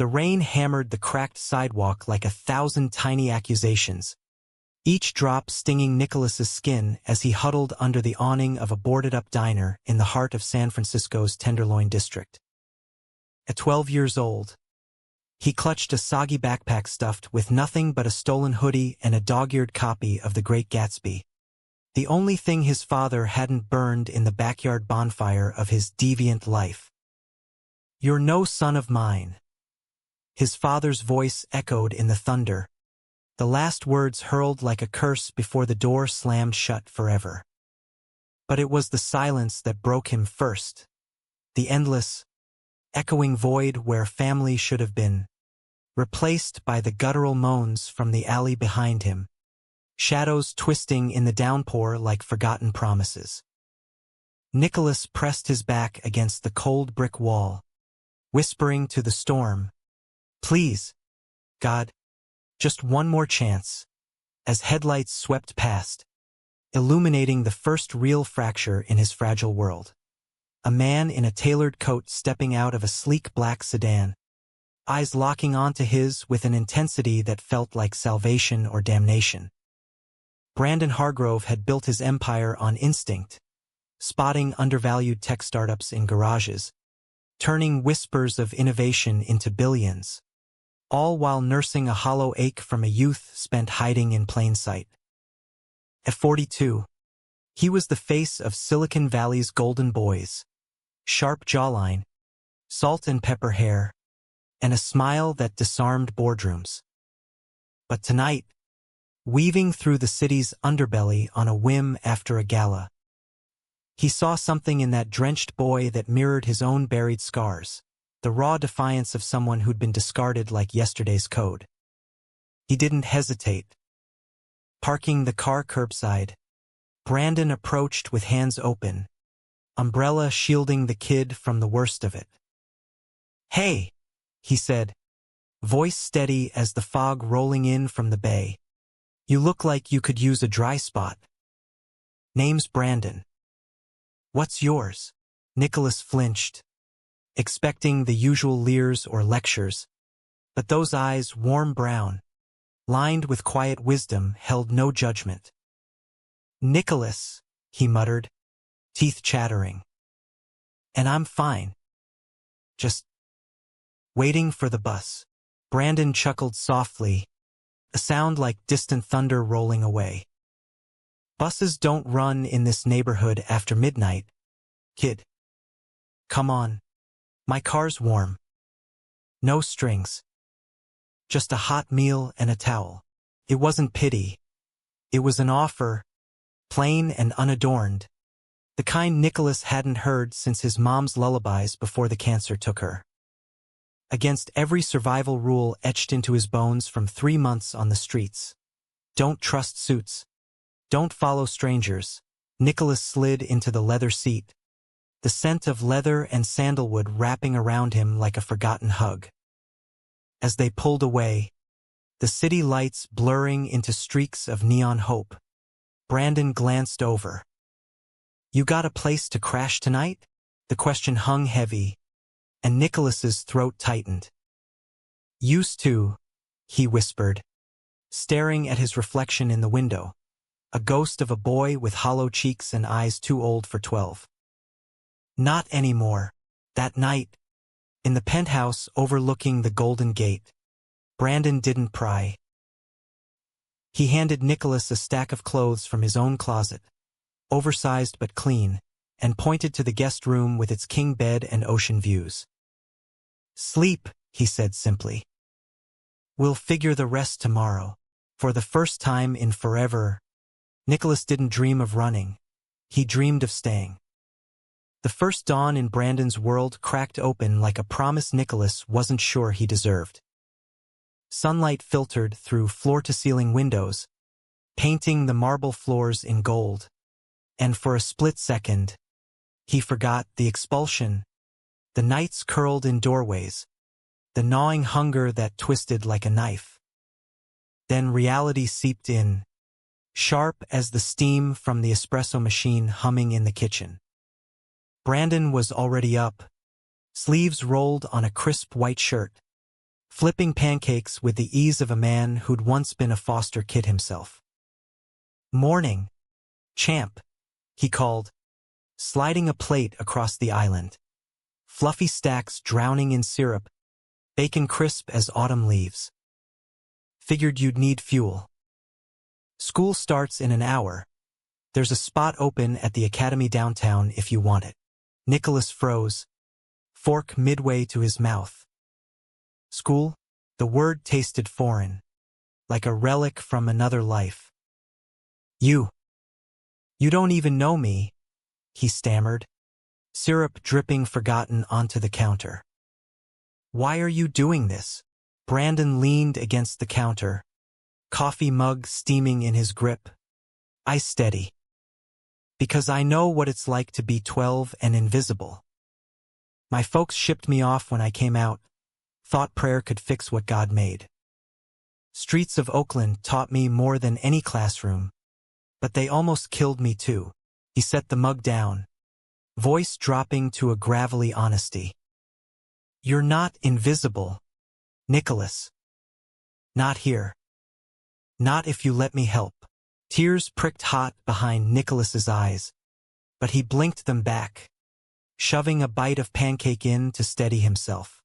The rain hammered the cracked sidewalk like 1,000 tiny accusations, each drop stinging Nicholas's skin as he huddled under the awning of a boarded-up diner in the heart of San Francisco's Tenderloin district. At 12 years old, he clutched a soggy backpack stuffed with nothing but a stolen hoodie and a dog-eared copy of The Great Gatsby, the only thing his father hadn't burned in the backyard bonfire of his deviant life. "You're no son of mine." His father's voice echoed in the thunder, the last words hurled like a curse before the door slammed shut forever. But it was the silence that broke him first, the endless, echoing void where family should have been, replaced by the guttural moans from the alley behind him, shadows twisting in the downpour like forgotten promises. Nicholas pressed his back against the cold brick wall, whispering to the storm, "Please, God, just one more chance," as headlights swept past, illuminating the first real fracture in his fragile world. A man in a tailored coat stepping out of a sleek black sedan, eyes locking onto his with an intensity that felt like salvation or damnation. Brandon Hargrove had built his empire on instinct, spotting undervalued tech startups in garages, turning whispers of innovation into billions, all while nursing a hollow ache from a youth spent hiding in plain sight. At 42, he was the face of Silicon Valley's golden boys, sharp jawline, salt and pepper hair, and a smile that disarmed boardrooms. But tonight, weaving through the city's underbelly on a whim after a gala, he saw something in that drenched boy that mirrored his own buried scars, the raw defiance of someone who'd been discarded like yesterday's code. He didn't hesitate. Parking the car curbside, Brandon approached with hands open, umbrella shielding the kid from the worst of it. "Hey," he said, voice steady as the fog rolling in from the bay. "You look like you could use a dry spot." "Name's Brandon." "What's yours?" Nicholas flinched, expecting the usual leers or lectures, but those eyes, warm brown, lined with quiet wisdom, held no judgment. "Nicholas," he muttered, teeth chattering. "And I'm fine. Just waiting for the bus." Brandon chuckled softly, a sound like distant thunder rolling away. "Buses don't run in this neighborhood after midnight, kid. Come on. My car's warm. No strings. Just a hot meal and a towel." It wasn't pity. It was an offer, plain and unadorned, the kind Nicholas hadn't heard since his mom's lullabies before the cancer took her. Against every survival rule etched into his bones from 3 months on the streets. Don't trust suits. Don't follow strangers. Nicholas slid into the leather seat, the scent of leather and sandalwood wrapping around him like a forgotten hug. As they pulled away, the city lights blurring into streaks of neon hope, Brandon glanced over. "You got a place to crash tonight?" The question hung heavy, and Nicholas's throat tightened. "Used to," he whispered, staring at his reflection in the window, a ghost of a boy with hollow cheeks and eyes too old for 12. "Not anymore." That night, in the penthouse overlooking the Golden Gate, Brandon didn't pry. He handed Nicholas a stack of clothes from his own closet, oversized but clean, and pointed to the guest room with its king bed and ocean views. "Sleep," he said simply. "We'll figure the rest tomorrow." For the first time in forever, Nicholas didn't dream of running. He dreamed of staying. The first dawn in Brandon's world cracked open like a promise Nicholas wasn't sure he deserved. Sunlight filtered through floor-to-ceiling windows, painting the marble floors in gold, and for a split second, he forgot the expulsion, the nights curled in doorways, the gnawing hunger that twisted like a knife. Then reality seeped in, sharp as the steam from the espresso machine humming in the kitchen. Brandon was already up, sleeves rolled on a crisp white shirt, flipping pancakes with the ease of a man who'd once been a foster kid himself. "Morning, champ," he called, sliding a plate across the island. Fluffy stacks drowning in syrup, bacon crisp as autumn leaves. "Figured you'd need fuel. School starts in an hour. There's a spot open at the academy downtown if you want it." Nicholas froze, fork midway to his mouth. School? The word tasted foreign, like a relic from another life. You don't even know me," he stammered, syrup dripping forgotten onto the counter. "Why are you doing this?" Brandon leaned against the counter, coffee mug steaming in his grip. "Ice steady. Because I know what it's like to be 12 and invisible. My folks shipped me off when I came out, thought prayer could fix what God made. Streets of Oakland taught me more than any classroom, but they almost killed me too." He set the mug down, voice dropping to a gravelly honesty. "You're not invisible, Nicholas. Not here. Not if you let me help." Tears pricked hot behind Nicholas's eyes, but he blinked them back, shoving a bite of pancake in to steady himself.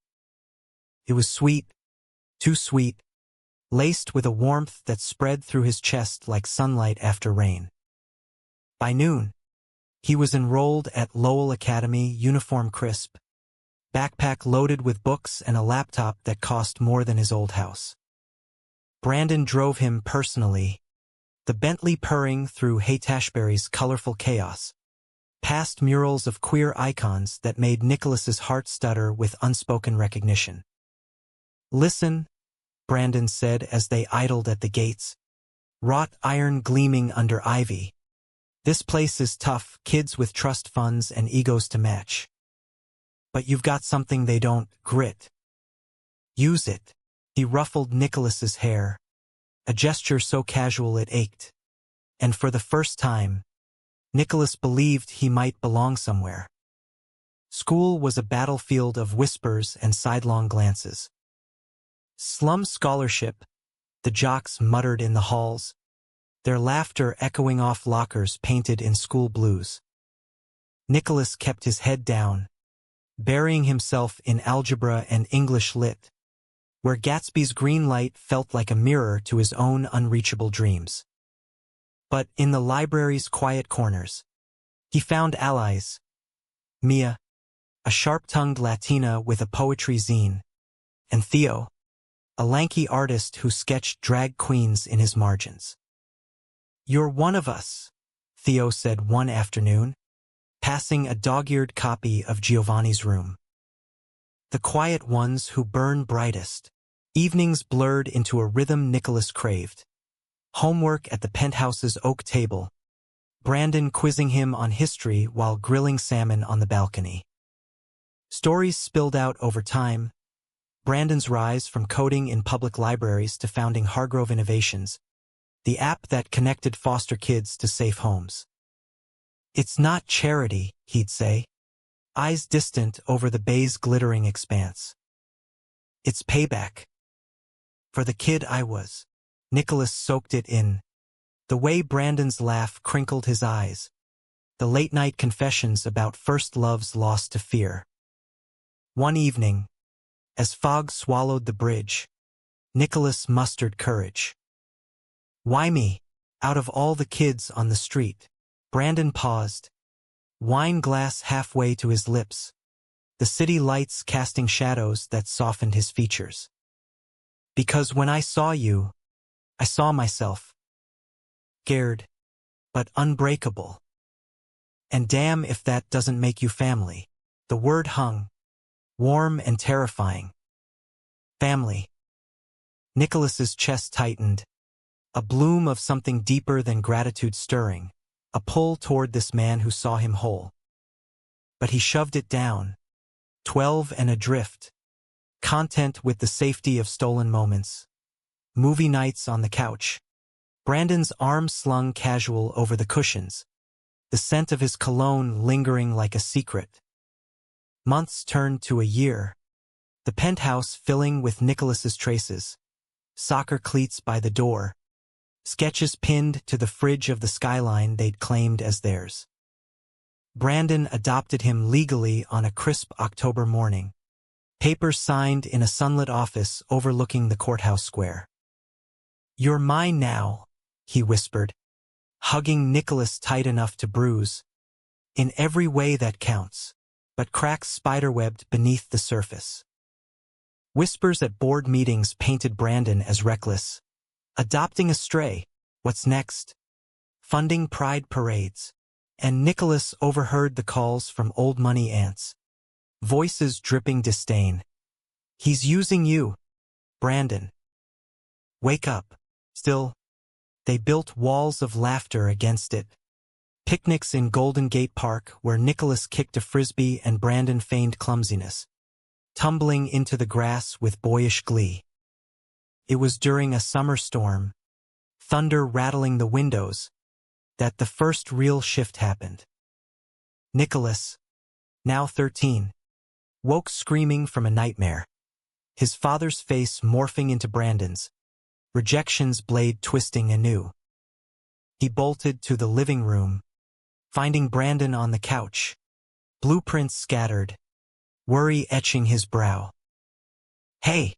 It was sweet, too sweet, laced with a warmth that spread through his chest like sunlight after rain. By noon, he was enrolled at Lowell Academy, uniform crisp, backpack loaded with books and a laptop that cost more than his old house. Brandon drove him personally, the Bentley purring through Haight-Ashbury's colorful chaos, past murals of queer icons that made Nicholas's heart stutter with unspoken recognition. "Listen," Brandon said as they idled at the gates, wrought iron gleaming under ivy. "This place is tough, kids with trust funds and egos to match. But you've got something they don't, grit. Use it." He ruffled Nicholas's hair, a gesture so casual it ached. And for the first time, Nicholas believed he might belong somewhere. School was a battlefield of whispers and sidelong glances. "Slum scholarship," the jocks muttered in the halls, their laughter echoing off lockers painted in school blues. Nicholas kept his head down, burying himself in algebra and English lit, where Gatsby's green light felt like a mirror to his own unreachable dreams. But in the library's quiet corners, he found allies. Mia, a sharp-tongued Latina with a poetry zine, and Theo, a lanky artist who sketched drag queens in his margins. "You're one of us," Theo said one afternoon, passing a dog-eared copy of Giovanni's Room. "The quiet ones who burn brightest." Evenings blurred into a rhythm Nicholas craved. Homework at the penthouse's oak table, Brandon quizzing him on history while grilling salmon on the balcony. Stories spilled out over time, Brandon's rise from coding in public libraries to founding Hargrove Innovations, the app that connected foster kids to safe homes. "It's not charity," he'd say, eyes distant over the bay's glittering expanse. "It's payback. For the kid I was." Nicholas soaked it in, the way Brandon's laugh crinkled his eyes, the late-night confessions about first loves lost to fear. One evening, as fog swallowed the bridge, Nicholas mustered courage. "Why me? Out of all the kids on the street?" Brandon paused, wine glass halfway to his lips, the city lights casting shadows that softened his features. "Because when I saw you, I saw myself. Scared, but unbreakable. And damn if that doesn't make you family." The word hung, warm and terrifying. Family. Nicholas's chest tightened, a bloom of something deeper than gratitude stirring, a pull toward this man who saw him whole. But he shoved it down, 12 and adrift, content with the safety of stolen moments. Movie nights on the couch. Brandon's arm slung casual over the cushions, the scent of his cologne lingering like a secret. Months turned to a year. The penthouse filling with Nicholas's traces. Soccer cleats by the door. Sketches pinned to the fridge of the skyline they'd claimed as theirs. Brandon adopted him legally on a crisp October morning. Papers signed in a sunlit office overlooking the courthouse square. "You're mine now," he whispered, hugging Nicholas tight enough to bruise. "In every way that counts," but cracks spiderwebbed beneath the surface. Whispers at board meetings painted Brandon as reckless. Adopting a stray, what's next? Funding pride parades. And Nicholas overheard the calls from old money aunts. Voices dripping disdain. "He's using you, Brandon. Wake up." Still, they built walls of laughter against it. Picnics in Golden Gate Park where Nicholas kicked a frisbee and Brandon feigned clumsiness, tumbling into the grass with boyish glee. It was during a summer storm, thunder rattling the windows, that the first real shift happened. Nicholas, now 13, woke screaming from a nightmare, his father's face morphing into Brandon's, rejection's blade twisting anew. He bolted to the living room, finding Brandon on the couch, blueprints scattered, worry etching his brow. "Hey,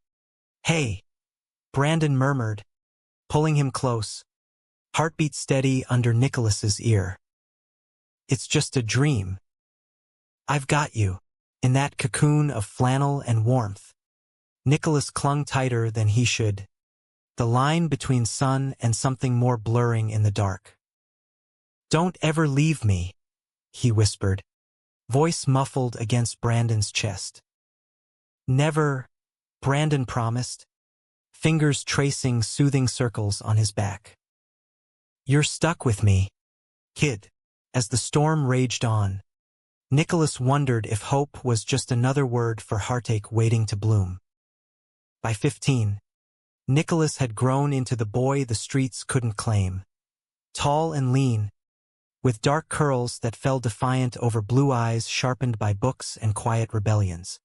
hey," Brandon murmured, pulling him close, heartbeat steady under Nicholas's ear. "It's just a dream. I've got you." In that cocoon of flannel and warmth, Nicholas clung tighter than he should, the line between sun and something more blurring in the dark. "Don't ever leave me," he whispered, voice muffled against Brandon's chest. "Never," Brandon promised, fingers tracing soothing circles on his back. "You're stuck with me, kid." As the storm raged on, Nicholas wondered if hope was just another word for heartache waiting to bloom. By 15, Nicholas had grown into the boy the streets couldn't claim. Tall and lean, with dark curls that fell defiant over blue eyes sharpened by books and quiet rebellions.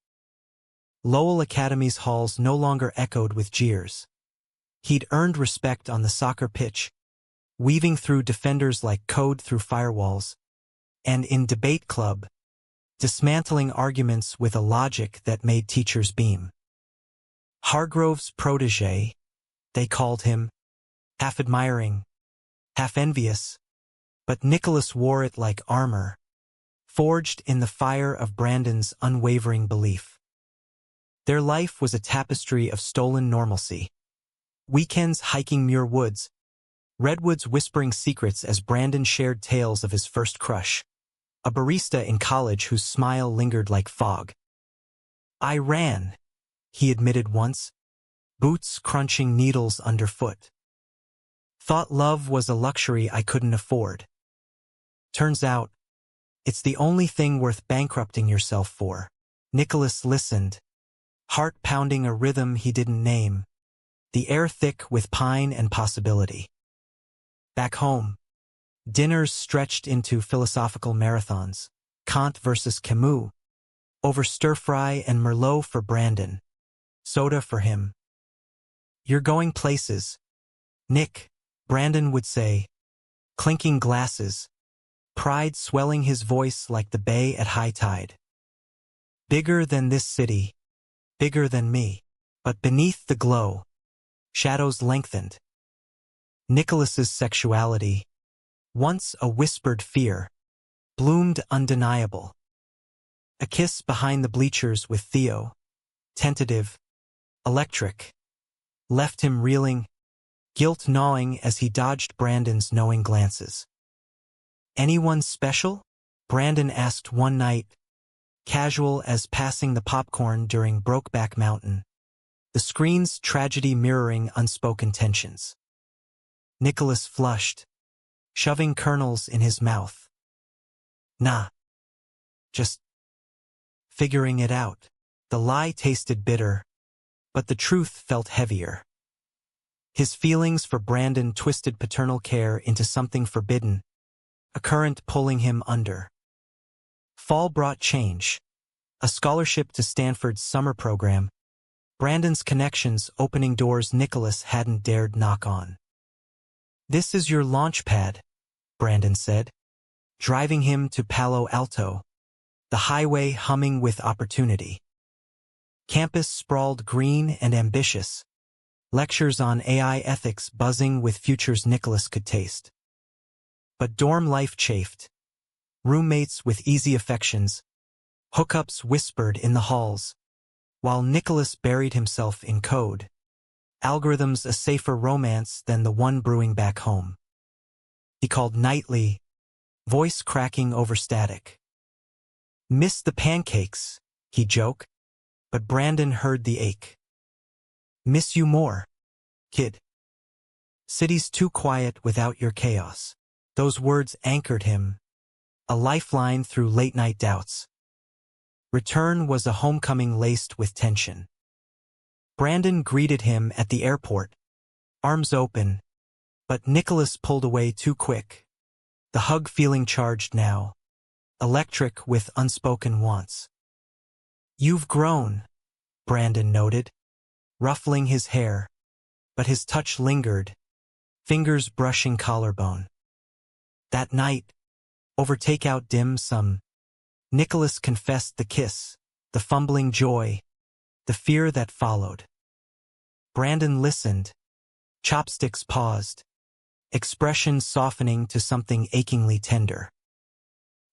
Lowell Academy's halls no longer echoed with jeers. He'd earned respect on the soccer pitch, weaving through defenders like code through firewalls, and in debate club, dismantling arguments with a logic that made teachers beam. Hargrove's protégé, they called him, half admiring, half envious, but Nicholas wore it like armor, forged in the fire of Brandon's unwavering belief. Their life was a tapestry of stolen normalcy. Weekends hiking Muir Woods, redwoods whispering secrets as Brandon shared tales of his first crush, a barista in college whose smile lingered like fog. "I ran," he admitted once, boots crunching needles underfoot. "Thought love was a luxury I couldn't afford. Turns out, it's the only thing worth bankrupting yourself for." Nicholas listened, heart pounding a rhythm he didn't name, the air thick with pine and possibility. Back home, dinners stretched into philosophical marathons, Kant versus Camus, over stir-fry and Merlot for Brandon, soda for him. "You're going places, Nick," Brandon would say, clinking glasses, pride swelling his voice like the bay at high tide. "Bigger than this city, bigger than me." But beneath the glow, shadows lengthened. Nicholas's sexuality, once a whispered fear, bloomed undeniable. A kiss behind the bleachers with Theo, tentative, electric, left him reeling, guilt gnawing as he dodged Brandon's knowing glances. "Anyone special?" Brandon asked one night, casual as passing the popcorn during Brokeback Mountain, the screen's tragedy mirroring unspoken tensions. Nicholas flushed, shoving kernels in his mouth. "Nah. Just figuring it out." The lie tasted bitter, but the truth felt heavier. His feelings for Brandon twisted paternal care into something forbidden, a current pulling him under. Fall brought change, a scholarship to Stanford's summer program, Brandon's connections opening doors Nicholas hadn't dared knock on. "This is your launch pad," Brandon said, driving him to Palo Alto, the highway humming with opportunity. Campus sprawled green and ambitious, lectures on AI ethics buzzing with futures Nicholas could taste. But dorm life chafed. Roommates with easy affections, hookups whispered in the halls, while Nicholas buried himself in code. Algorithms a safer romance than the one brewing back home. He called nightly, voice cracking over static. "Miss the pancakes," he joked, but Brandon heard the ache. "Miss you more, kid. City's too quiet without your chaos." Those words anchored him, a lifeline through late-night doubts. Return was a homecoming laced with tension. Brandon greeted him at the airport, arms open, but Nicholas pulled away too quick, the hug feeling charged now, electric with unspoken wants. "You've grown," Brandon noted, ruffling his hair, but his touch lingered, fingers brushing collarbone. That night, over takeout dim sum, Nicholas confessed the kiss, the fumbling joy, the fear that followed. Brandon listened, chopsticks paused, expression softening to something achingly tender.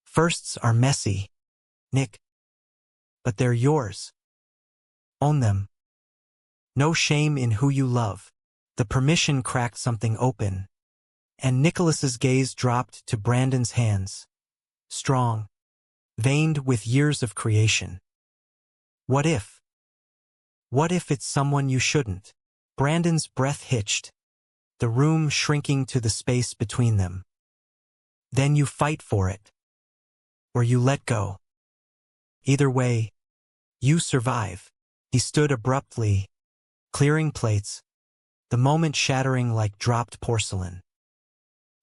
"Firsts are messy, Nick. But they're yours. Own them. No shame in who you love." The permission cracked something open, and Nicholas's gaze dropped to Brandon's hands, strong, veined with years of creation. What if? What if it's someone you shouldn't? Brandon's breath hitched, the room shrinking to the space between them. Then you fight for it. Or you let go. Either way, you survive. He stood abruptly, clearing plates, the moment shattering like dropped porcelain.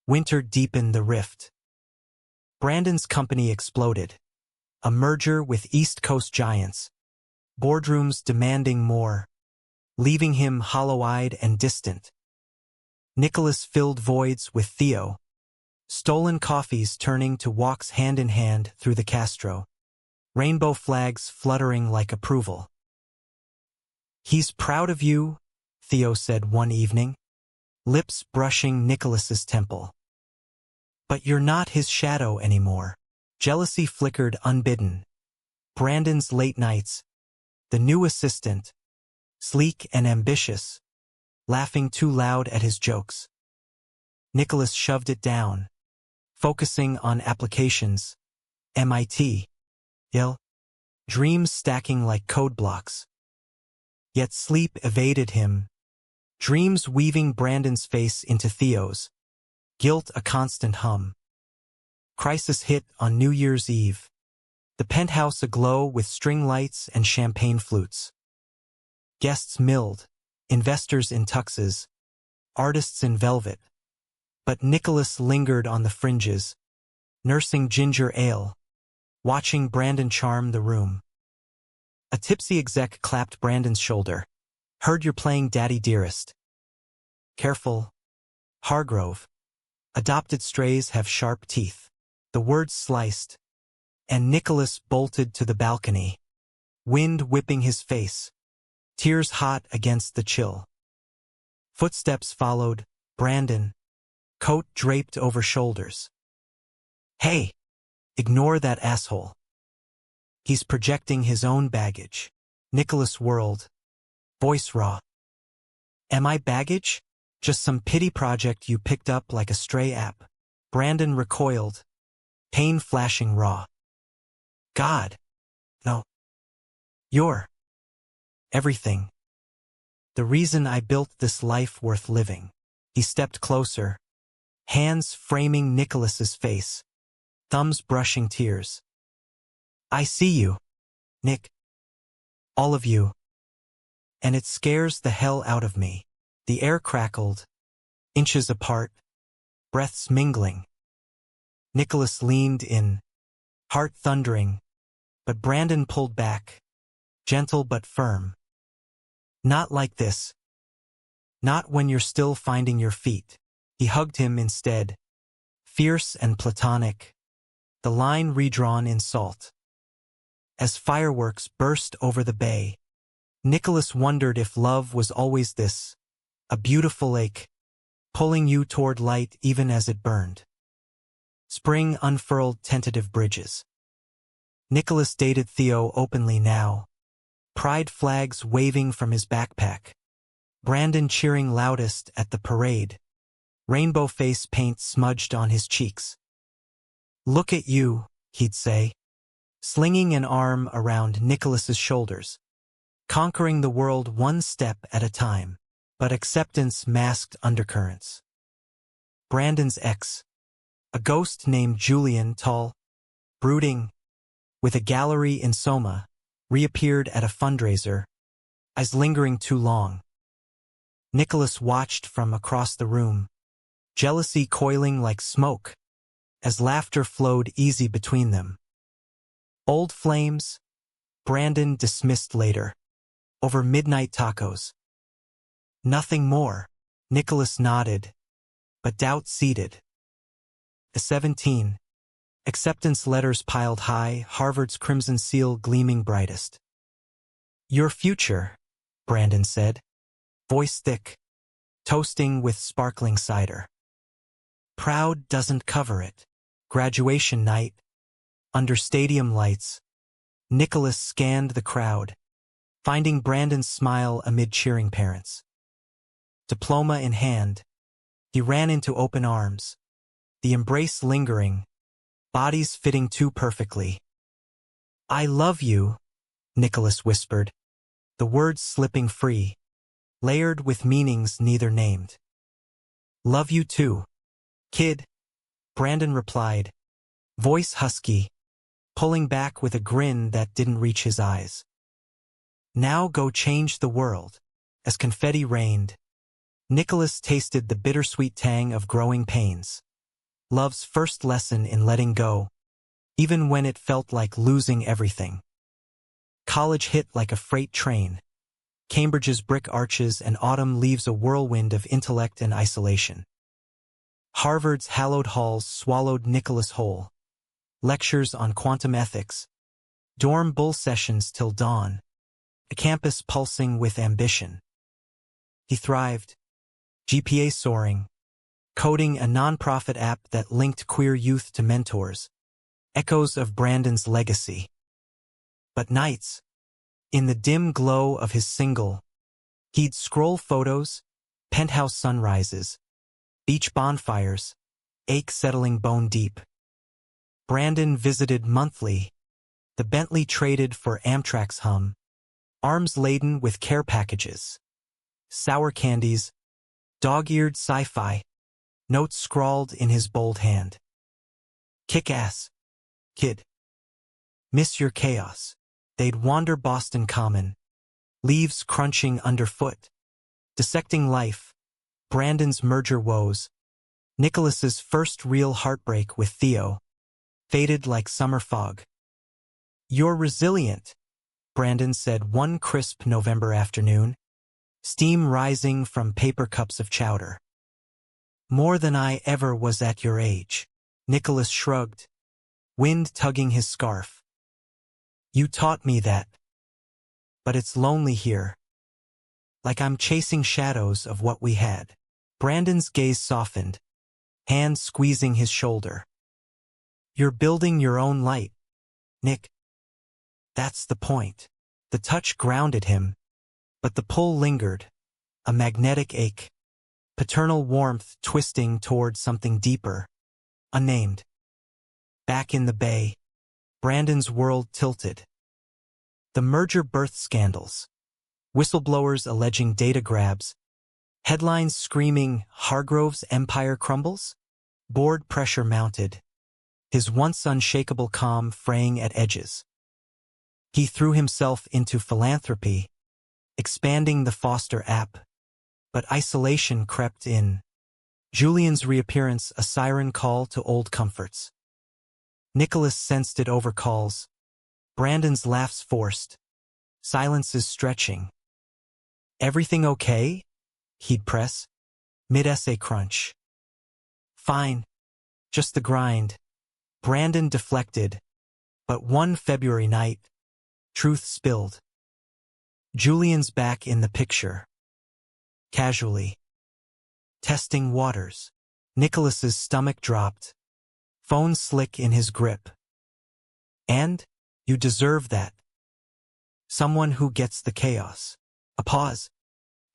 Winter deepened the rift. Brandon's company exploded, a merger with East Coast giants, boardrooms demanding more, leaving him hollow-eyed and distant. Nicholas filled voids with Theo, stolen coffees turning to walks hand-in-hand through the Castro, rainbow flags fluttering like approval. "He's proud of you," Theo said one evening, lips brushing Nicholas's temple. "But you're not his shadow anymore." Jealousy flickered unbidden. Brandon's late nights, the new assistant, sleek and ambitious, laughing too loud at his jokes. Nicholas shoved it down, focusing on applications, MIT, Yale, dreams stacking like code blocks. Yet sleep evaded him, dreams weaving Brandon's face into Theo's, guilt a constant hum. Crisis hit on New Year's Eve, the penthouse aglow with string lights and champagne flutes. Guests milled, investors in tuxes, artists in velvet. But Nicholas lingered on the fringes, nursing ginger ale, watching Brandon charm the room. A tipsy exec clapped Brandon's shoulder. "Heard you're playing Daddy Dearest." "Careful, Hargrove. Adopted strays have sharp teeth." The words sliced, and Nicholas bolted to the balcony, wind whipping his face, tears hot against the chill. Footsteps followed, Brandon, coat draped over shoulders. "Hey, ignore that asshole. He's projecting his own baggage." Nicholas whirled, voice raw. "Am I baggage? Just some pity project you picked up like a stray app." Brandon recoiled, pain flashing raw. "God, no. You're everything. The reason I built this life worth living." He stepped closer, hands framing Nicholas's face, thumbs brushing tears. "I see you, Nick. All of you. And it scares the hell out of me." The air crackled, inches apart, breaths mingling. Nicholas leaned in, heart thundering, But Brandon pulled back, gentle but firm. Not like this. Not when you're still finding your feet. He hugged him instead, fierce and platonic, the line redrawn in salt. As fireworks burst over the bay, Nicholas wondered if love was always this, a beautiful lake, pulling you toward light even as it burned. Spring unfurled tentative bridges. Nicholas dated Theo openly now, pride flags waving from his backpack, Brandon cheering loudest at the parade, rainbow face paint smudged on his cheeks. "Look at you," he'd say, slinging an arm around Nicholas's shoulders, conquering the world one step at a time. But acceptance masked undercurrents. Brandon's ex, a ghost named Julian, tall, brooding, with a gallery in Soma, reappeared at a fundraiser, eyes lingering too long. Nicholas watched from across the room, jealousy coiling like smoke, as laughter flowed easy between them. Old flames, Brandon dismissed later, over midnight tacos. Nothing more, Nicholas nodded, but doubt seeded. The 17. Acceptance letters piled high, Harvard's crimson seal gleaming brightest. "Your future," Brandon said, voice thick, toasting with sparkling cider. Proud doesn't cover it. Graduation night, under stadium lights, Nicholas scanned the crowd, finding Brandon's smile amid cheering parents. Diploma in hand, he ran into open arms, the embrace lingering, bodies fitting too perfectly. "I love you," Nicholas whispered, the words slipping free, layered with meanings neither named. "Love you too, kid," Brandon replied, voice husky, pulling back with a grin that didn't reach his eyes. "Now go change the world." As confetti rained, Nicholas tasted the bittersweet tang of growing pains, love's first lesson in letting go, even when it felt like losing everything. College hit like a freight train, Cambridge's brick arches and autumn leaves a whirlwind of intellect and isolation. Harvard's hallowed halls swallowed Nicholas whole, lectures on quantum ethics, dorm bull sessions till dawn, a campus pulsing with ambition. He thrived, GPA soaring, coding a nonprofit app that linked queer youth to mentors, echoes of Brandon's legacy. But nights, in the dim glow of his single, he'd scroll photos, penthouse sunrises, beach bonfires, ache settling bone deep. Brandon visited monthly, the Bentley traded for Amtrak's hum, arms laden with care packages, sour candies, dog-eared sci-fi, notes scrawled in his bold hand. "Kick-ass, kid. Miss your chaos." They'd wander Boston Common, leaves crunching underfoot, dissecting life, Brandon's merger woes, Nicholas's first real heartbreak with Theo, faded like summer fog. "You're resilient," Brandon said one crisp November afternoon, steam rising from paper cups of chowder. "More than I ever was at your age," Nicholas shrugged, wind tugging his scarf. "You taught me that. But it's lonely here. Like I'm chasing shadows of what we had." Brandon's gaze softened, hand squeezing his shoulder. "You're building your own light, Nick. That's the point." The touch grounded him, but the pull lingered, a magnetic ache, paternal warmth twisting toward something deeper, unnamed. Back in the bay, Brandon's world tilted. The merger birthed scandals, whistleblowers alleging data grabs, headlines screaming Hargrove's empire crumbles, board pressure mounted, his once unshakable calm fraying at edges. He threw himself into philanthropy, expanding the Foster app, but isolation crept in. Julian's reappearance a siren call to old comforts. Nicholas sensed it over calls, Brandon's laughs forced, silences stretching. Everything okay? He'd press, mid-essay crunch. Fine, just the grind. Brandon deflected, but one February night, truth spilled. Julian's back in the picture. Casually. Testing waters. Nicholas's stomach dropped. Phone slick in his grip. And? You deserve that. Someone who gets the chaos. A pause.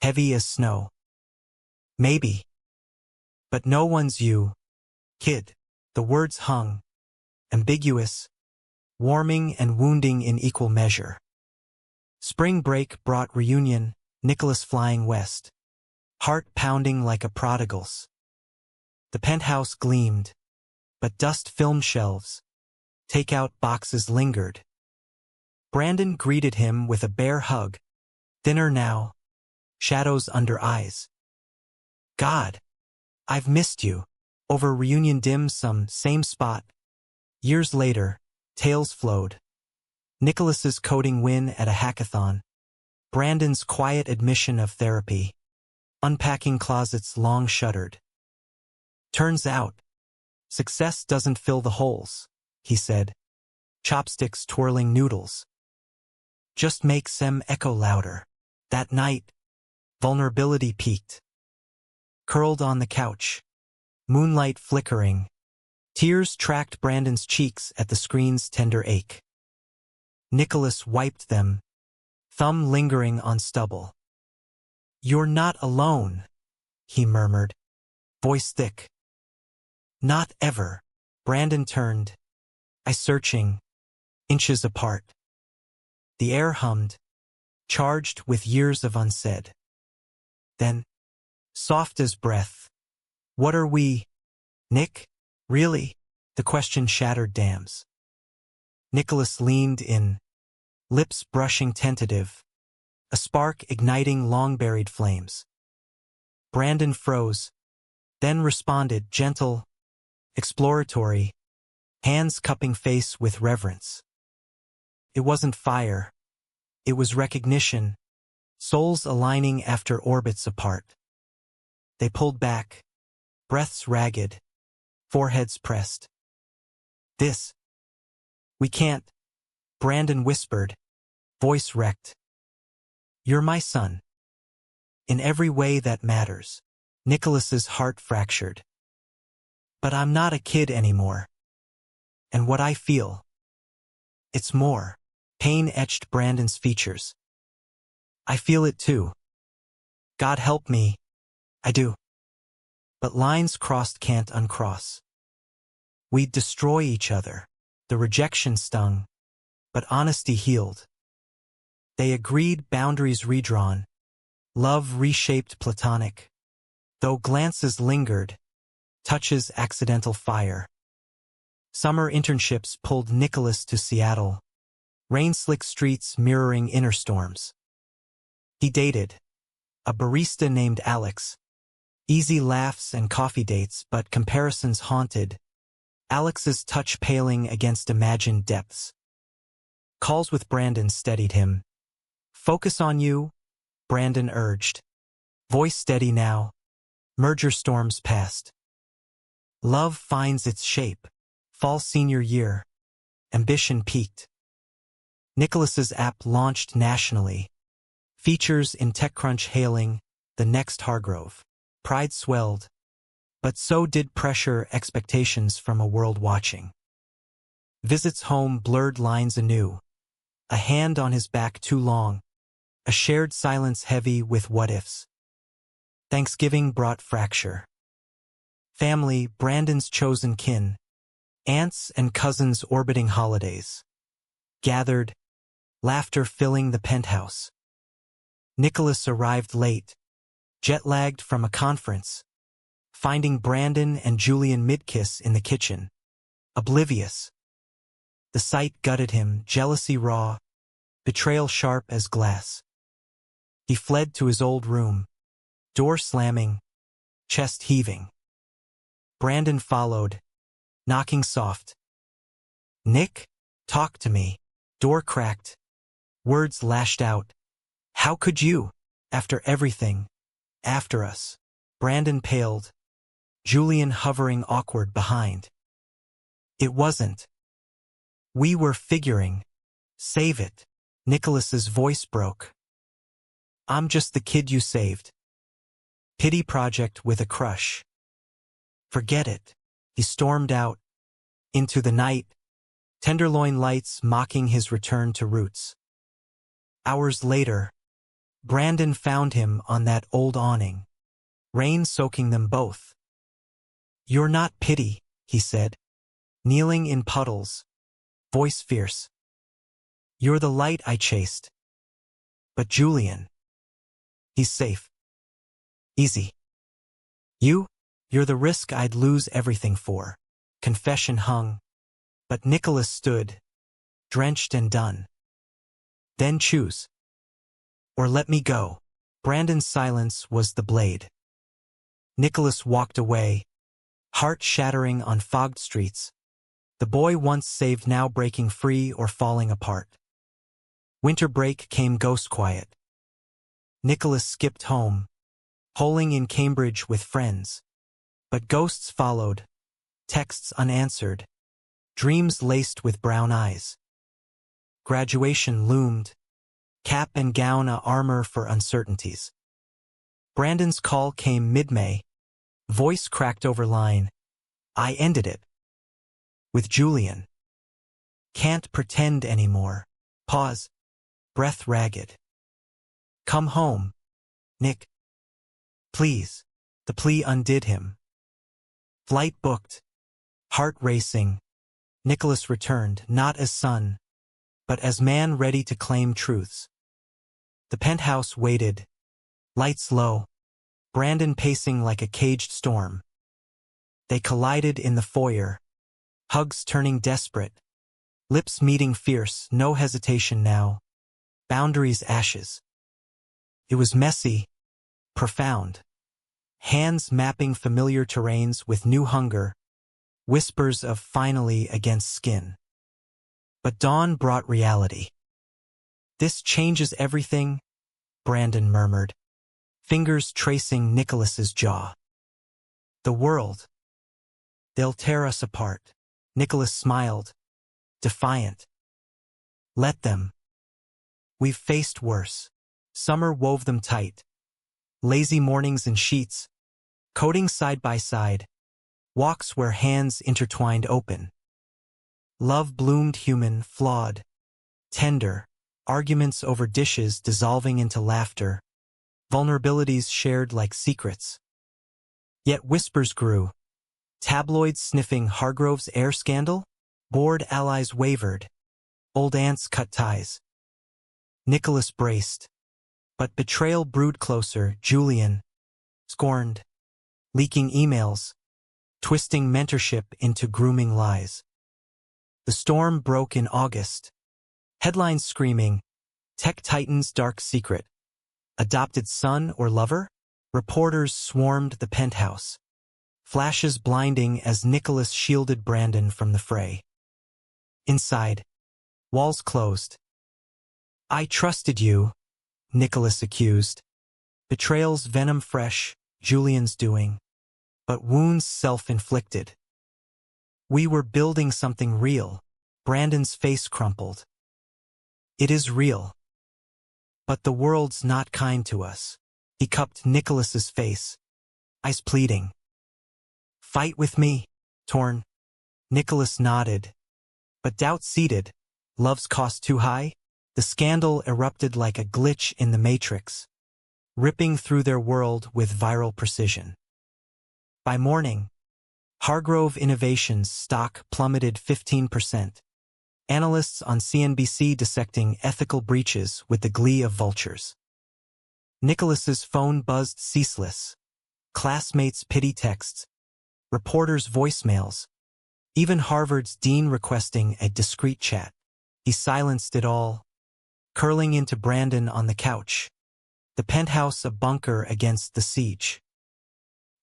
Heavy as snow. Maybe. But no one's you. Kid. The words hung. Ambiguous. Warming and wounding in equal measure. Spring break brought reunion, Nicholas flying west. Heart pounding like a prodigal's. The penthouse gleamed. But dust film shelves. Takeout boxes lingered. Brandon greeted him with a bare hug. Thinner now. Shadows under eyes. God. I've missed you. Over reunion dim sum, same spot. Years later, tales flowed. Nicholas's coding win at a hackathon. Brandon's quiet admission of therapy. Unpacking closets long shuttered. Turns out, success doesn't fill the holes, he said. Chopsticks twirling noodles. Just makes them echo louder. That night, vulnerability peaked. Curled on the couch. Moonlight flickering. Tears tracked Brandon's cheeks at the screen's tender ache. Nicholas wiped them, thumb lingering on stubble. You're not alone, he murmured, voice thick. Not ever. Brandon turned. I searching, inches apart. The air hummed, charged with years of unsaid. Then, soft as breath. What are we, Nick? Really? The question shattered dams. Nicholas leaned in, lips brushing tentative, a spark igniting long-buried flames. Brandon froze, then responded, gentle, exploratory, hands cupping face with reverence. It wasn't fire. It was recognition, souls aligning after orbits apart. They pulled back, breaths ragged, foreheads pressed. This. We can't, Brandon whispered, voice wrecked. You're my son. In every way that matters. Nicholas's heart fractured. But I'm not a kid anymore. And what I feel, it's more. Pain etched Brandon's features. I feel it too. God help me. I do. But lines crossed can't uncross. We'd destroy each other. The rejection stung, but honesty healed. They agreed, boundaries redrawn. Love reshaped platonic. Though glances lingered, touches accidental fire. Summer internships pulled Nicholas to Seattle. Rain-slick streets mirroring inner storms. He dated a barista named Alex. Easy laughs and coffee dates, but comparisons haunted. Alex's touch paling against imagined depths. Calls with Brandon steadied him. Focus on you, Brandon urged. Voice steady now. Merger storms past. Love finds its shape. Fall senior year. Ambition peaked. Nicholas's app launched nationally. Features in TechCrunch hailing the next Hargrove. Pride swelled. But so did pressure, expectations from a world watching. Visits home blurred lines anew. A hand on his back too long. A shared silence heavy with what-ifs. Thanksgiving brought fracture. Family, Brandon's chosen kin. Aunts and cousins orbiting holidays. Gathered, laughter filling the penthouse. Nicholas arrived late, jet-lagged from a conference, finding Brandon and Julian mid-kiss in the kitchen, oblivious. The sight gutted him, jealousy raw, betrayal sharp as glass. He fled to his old room, door slamming, chest heaving. Brandon followed, knocking soft. Nick, talk to me. Door cracked. Words lashed out. How could you? After everything. After us. Brandon paled. Julian hovering awkward behind. It wasn't. We were figuring. Save it. Nicholas's voice broke. I'm just the kid you saved. Pity project with a crush. Forget it. He stormed out. Into the night. Tenderloin lights mocking his return to roots. Hours later, Brandon found him on that old awning. Rain soaking them both. You're not pity, he said. Kneeling in puddles. Voice fierce. You're the light I chased. But Julian. He's safe. Easy. You're the risk I'd lose everything for. Confession hung. But Nicholas stood. Drenched and done. Then choose. Or let me go. Brandon's silence was the blade. Nicholas walked away. Heart shattering on fogged streets. The boy once saved now breaking free or falling apart. Winter break came ghost quiet. Nicholas skipped home, holing in Cambridge with friends. But ghosts followed, texts unanswered, dreams laced with brown eyes. Graduation loomed, cap and gown a armor for uncertainties. Brandon's call came mid-May, voice cracked over line. I ended it. With Julian. Can't pretend anymore. Pause. Breath ragged. Come home, Nick. Please. The plea undid him. Flight booked. Heart racing. Nicholas returned, not as son, but as man ready to claim truths. The penthouse waited. Lights low. Brandon pacing like a caged storm. They collided in the foyer. Hugs turning desperate. Lips meeting fierce, no hesitation now. Boundaries ashes. It was messy, profound. Hands mapping familiar terrains with new hunger. Whispers of finally against skin. But dawn brought reality. This changes everything, Brandon murmured. Fingers tracing Nicholas's jaw. The world. They'll tear us apart. Nicholas smiled. Defiant. Let them. We've faced worse. Summer wove them tight. Lazy mornings in sheets. Coding side by side. Walks where hands intertwined open. Love bloomed human, flawed. Tender. Arguments over dishes dissolving into laughter. Vulnerabilities shared like secrets. Yet whispers grew. Tabloids sniffing Hargrove's air scandal? Bored allies wavered. Old aunts cut ties. Nicholas braced. But betrayal brewed closer. Julian. Scorned. Leaking emails. Twisting mentorship into grooming lies. The storm broke in August. Headlines screaming, Tech Titan's dark secret. Adopted son or lover? Reporters swarmed the penthouse. Flashes blinding as Nicholas shielded Brandon from the fray. Inside. Walls closed. I trusted you, Nicholas accused. Betrayal's venom fresh, Julian's doing. But wounds self-inflicted. We were building something real. Brandon's face crumpled. It is real. But the world's not kind to us. He cupped Nicholas's face. Eyes pleading. Fight with me, torn. Nicholas nodded. But doubt seated. Love's cost too high? The scandal erupted like a glitch in the matrix, ripping through their world with viral precision. By morning, Hargrove Innovations stock plummeted 15%. Analysts on CNBC dissecting ethical breaches with the glee of vultures. Nicholas's phone buzzed ceaseless. Classmates' pity texts. Reporters' voicemails. Even Harvard's dean requesting a discreet chat. He silenced it all, curling into Brandon on the couch. The penthouse a bunker against the siege.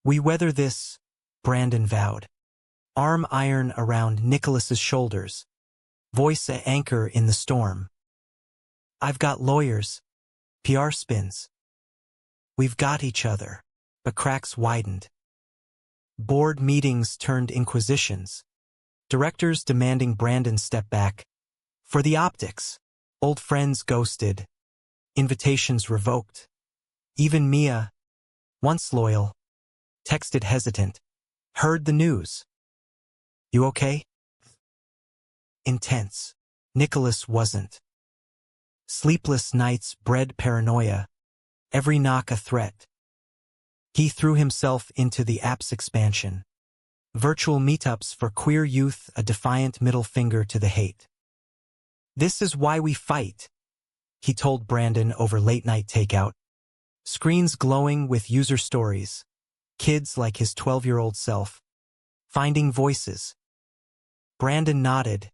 We weather this, Brandon vowed. Arm iron around Nicholas's shoulders. Voice a anchor in the storm. I've got lawyers. PR spins. We've got each other. But cracks widened. Board meetings turned inquisitions. Directors demanding Brandon step back. For the optics. Old friends ghosted. Invitations revoked. Even Mia, once loyal, texted hesitant. Heard the news. You okay? Intense. Nicholas wasn't. Sleepless nights bred paranoia. Every knock a threat. He threw himself into the app's expansion. Virtual meetups for queer youth, a defiant middle finger to the hate. This is why we fight, he told Brandon over late-night takeout. Screens glowing with user stories. Kids like his 12-year-old self. Finding voices. Brandon nodded,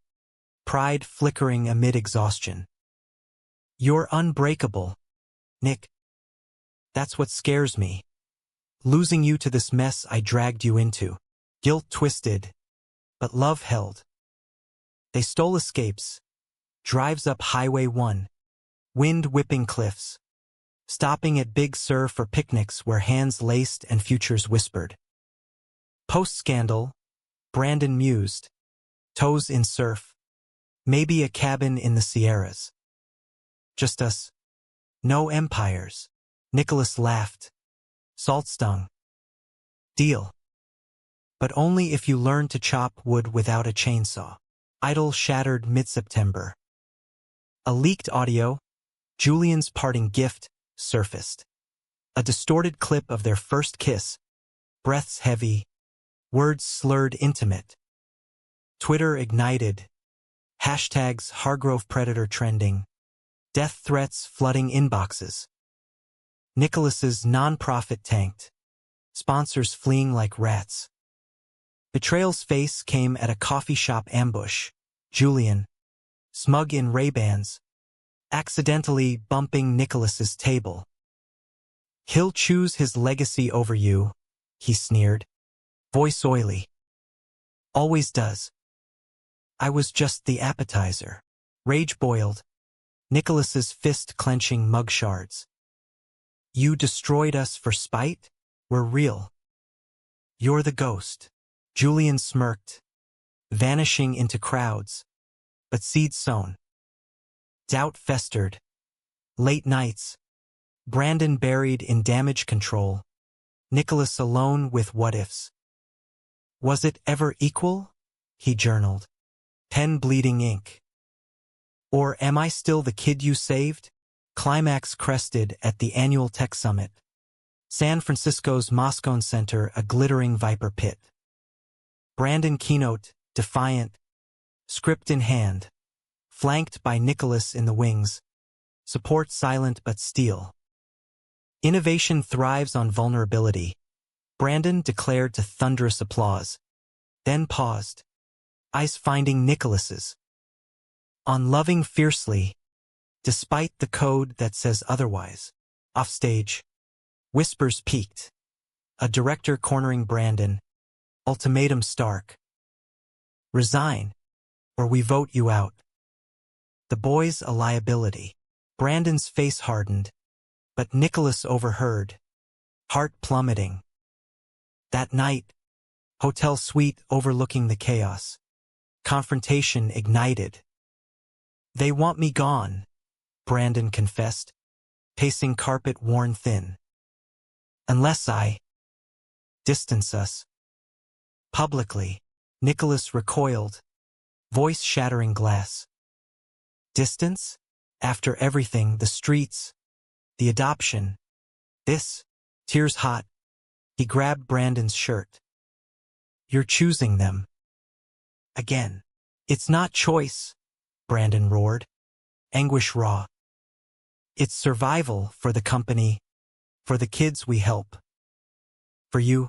pride flickering amid exhaustion. You're unbreakable, Nick. That's what scares me. Losing you to this mess I dragged you into. Guilt twisted, but love held. They stole escapes. Drives up Highway 1. Wind whipping cliffs. Stopping at Big Sur for picnics where hands laced and futures whispered. Post-scandal, Brandon mused. Toes in surf. Maybe a cabin in the Sierras. Just us. No empires. Nicholas laughed. Salt stung. Deal. But only if you learn to chop wood without a chainsaw. Idol shattered mid-September. A leaked audio, Julian's parting gift, surfaced. A distorted clip of their first kiss. Breaths heavy. Words slurred intimate. Twitter ignited. Hashtags Hargrove Predator trending. Death threats flooding inboxes. Nicholas's nonprofit tanked. Sponsors fleeing like rats. Betrayal's face came at a coffee shop ambush. Julian, smug in Ray-Bans, accidentally bumping Nicholas's table. He'll choose his legacy over you, he sneered. Voice oily. Always does. I was just the appetizer. Rage boiled. Nicholas's fist clenching mug shards. You destroyed us for spite? We're real. You're the ghost. Julian smirked, vanishing into crowds. But seed sown. Doubt festered. Late nights. Brandon buried in damage control. Nicholas alone with what-ifs. Was it ever equal? He journaled. Pen bleeding ink. Or am I still the kid you saved? Climax crested at the annual tech summit. San Francisco's Moscone Center, a glittering viper pit. Brandon keynote, defiant, script in hand, flanked by Nicholas in the wings, support silent but steel. Innovation thrives on vulnerability, Brandon declared to thunderous applause, then paused, eyes finding Nicholas's. On loving fiercely, despite the code that says otherwise. Offstage, whispers peaked. A director cornering Brandon, ultimatum stark. Resign, or we vote you out. The boy's a liability. Brandon's face hardened, but Nicholas overheard, heart plummeting. That night, hotel suite overlooking the chaos. Confrontation ignited. They want me gone, Brandon confessed, pacing carpet worn thin. Unless I distance us. Publicly, Nicholas recoiled, voice shattering glass. Distance? After everything, the streets, the adoption, this, tears hot, he grabbed Brandon's shirt. You're choosing them. Again. It's not choice, Brandon roared, anguish raw. It's survival for the company, for the kids we help. For you,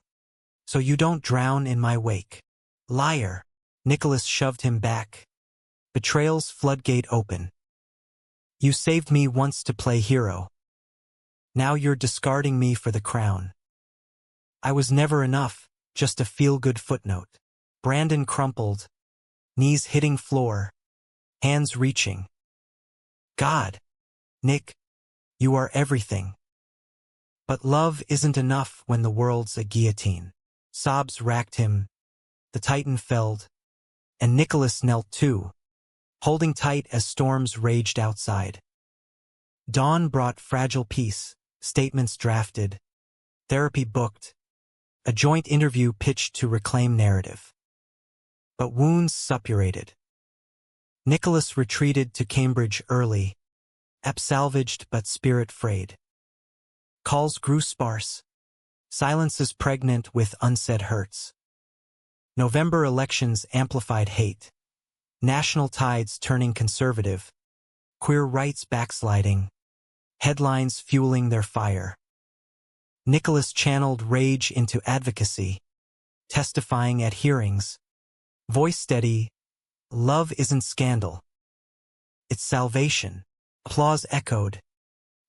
so you don't drown in my wake. Liar, Nicholas shoved him back. Betrayal's floodgate open. You saved me once to play hero. Now you're discarding me for the crown. I was never enough, just a feel-good footnote. Brandon crumpled, knees hitting floor, hands reaching. God, Nick, you are everything. But love isn't enough when the world's a guillotine. Sobs racked him, the Titan felled, and Nicholas knelt too, holding tight as storms raged outside. Dawn brought fragile peace, statements drafted, therapy booked, a joint interview pitched to reclaim narrative. But wounds suppurated. Nicholas retreated to Cambridge early, app salvaged but spirit frayed. Calls grew sparse, silences pregnant with unsaid hurts. November elections amplified hate, national tides turning conservative, queer rights backsliding, headlines fueling their fire. Nicholas channeled rage into advocacy, testifying at hearings, voice steady, love isn't scandal. It's salvation. Applause echoed,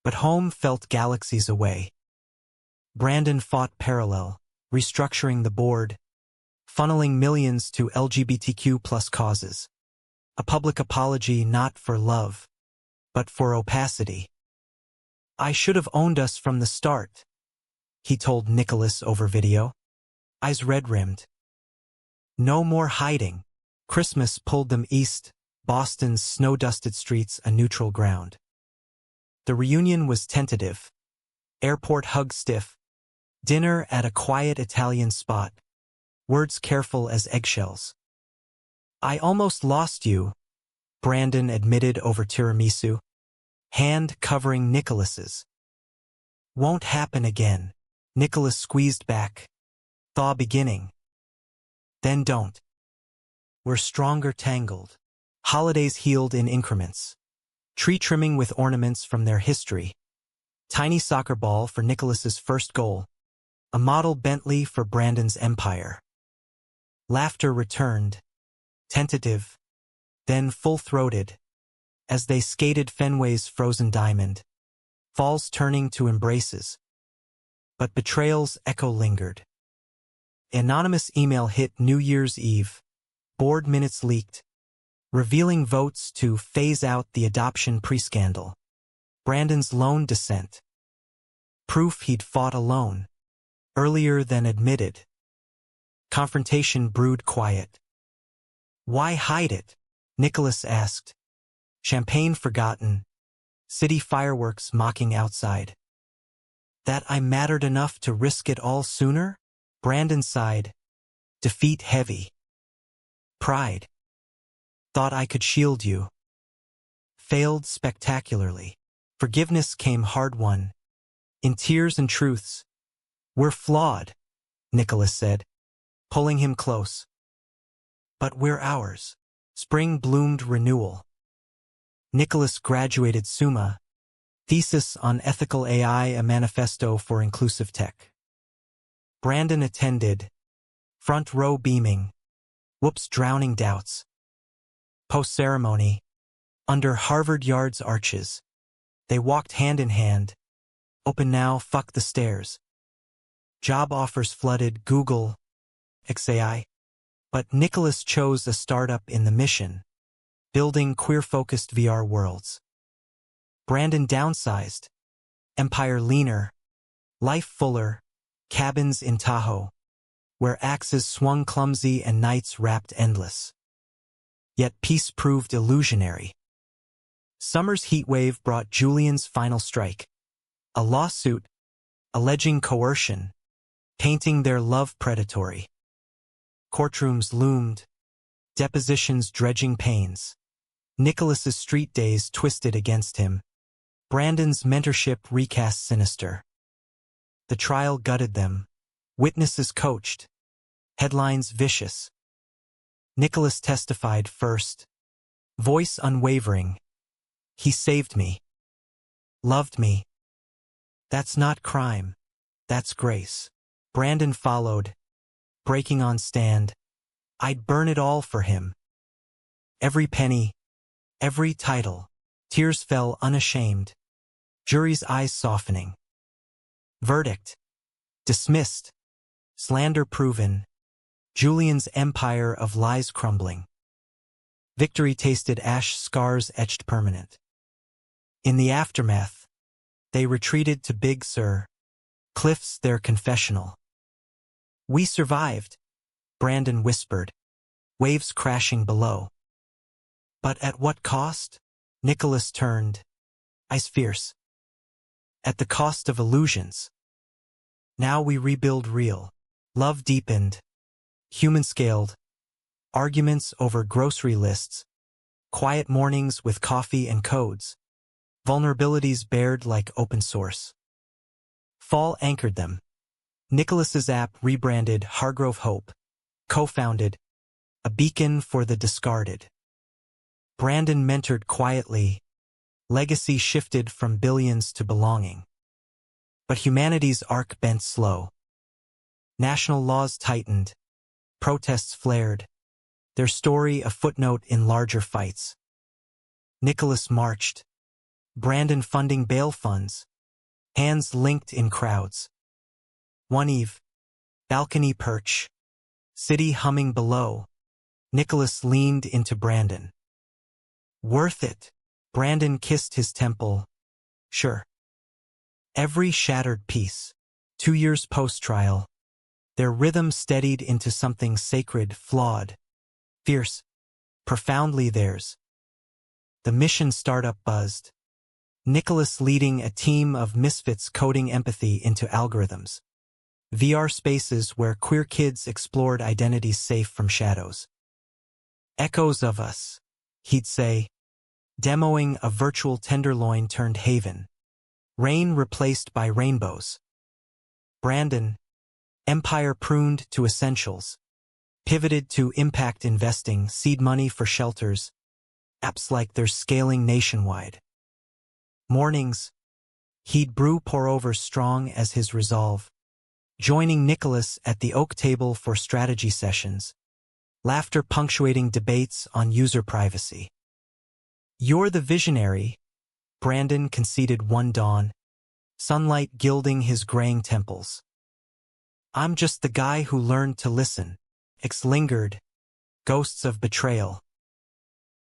but home felt galaxies away. Brandon fought parallel, restructuring the board, funneling millions to LGBTQ+ causes. A public apology not for love, but for opacity. I should have owned us from the start, he told Nicholas over video, eyes red-rimmed. No more hiding. Christmas pulled them east, Boston's snow-dusted streets a neutral ground. The reunion was tentative. Airport hug stiff. Dinner at a quiet Italian spot. Words careful as eggshells. I almost lost you, Brandon admitted over tiramisu, hand covering Nicholas's. Won't happen again. Nicholas squeezed back. Thaw beginning. Then don't. We're stronger tangled. Holidays healed in increments. Tree trimming with ornaments from their history. Tiny soccer ball for Nicholas's first goal. A model Bentley for Brandon's empire. Laughter returned. Tentative. Then full-throated. As they skated Fenway's frozen diamond. Falls turning to embraces. But betrayal's echo lingered. Anonymous email hit New Year's Eve. Board minutes leaked, revealing votes to phase out the adoption pre-scandal. Brandon's lone dissent. Proof he'd fought alone, earlier than admitted. Confrontation brewed quiet. Why hide it? Nicholas asked. Champagne forgotten, city fireworks mocking outside. That I mattered enough to risk it all sooner? Brandon sighed. Defeat heavy. Pride. Thought I could shield you. Failed spectacularly. Forgiveness came hard-won. In tears and truths. We're flawed, Nicholas said, pulling him close. But we're ours. Spring bloomed renewal. Nicholas graduated Summa, thesis on ethical AI, a manifesto for inclusive tech. Brandon attended, front row beaming. Whoops drowning doubts. Post-ceremony, under Harvard Yard's arches, they walked hand in hand. Open now, fuck the stairs. Job offers flooded Google, XAI. But Nicholas chose a startup in the mission, building queer-focused VR worlds. Brandon downsized, empire leaner, life fuller, cabins in Tahoe, where axes swung clumsy and nights wrapped endless. Yet peace proved illusionary. Summer's heatwave brought Julian's final strike. A lawsuit, alleging coercion, painting their love predatory. Courtrooms loomed, depositions dredging pains. Nicholas's street days twisted against him. Brandon's mentorship recast sinister. The trial gutted them. Witnesses coached. Headlines vicious. Nicholas testified first. Voice unwavering. He saved me. Loved me. That's not crime. That's grace. Brandon followed. Breaking on stand. I'd burn it all for him. Every penny. Every title. Tears fell unashamed. Jury's eyes softening. Verdict. Dismissed. Slander proven. Julian's empire of lies crumbling. Victory tasted ash scars etched permanent. In the aftermath, they retreated to Big Sur, Cliff's their confessional. "We survived," Brandon whispered, waves crashing below. "But at what cost?" Nicholas turned, eyes fierce. "At the cost of illusions. Now we rebuild real." Love deepened, human scaled, arguments over grocery lists, quiet mornings with coffee and codes, vulnerabilities bared like open source. Fall anchored them. Nicholas's app rebranded Hargrove Hope, co-founded, a beacon for the discarded. Brandon mentored quietly, legacy shifted from billions to belonging. But humanity's arc bent slow. National laws tightened, protests flared, their story a footnote in larger fights. Nicholas marched, Brandon funding bail funds, hands linked in crowds. One eve, balcony perch, city humming below, Nicholas leaned into Brandon. "Worth it." Brandon kissed his temple. "Sure." Every shattered piece, 2 years post-trial, their rhythm steadied into something sacred, flawed, fierce, profoundly theirs. The mission startup buzzed, Nicholas leading a team of misfits coding empathy into algorithms. VR spaces where queer kids explored identities safe from shadows. "Echoes of us," he'd say, demoing a virtual tenderloin turned haven. Rain replaced by rainbows. Brandon, empire pruned to essentials, pivoted to impact investing, seed money for shelters, apps like they're scaling nationwide. Mornings, he'd brew pour-over strong as his resolve, joining Nicholas at the oak table for strategy sessions, laughter punctuating debates on user privacy. "You're the visionary," Brandon conceded one dawn, sunlight gilding his graying temples. "I'm just the guy who learned to listen." X lingered, ghosts of betrayal.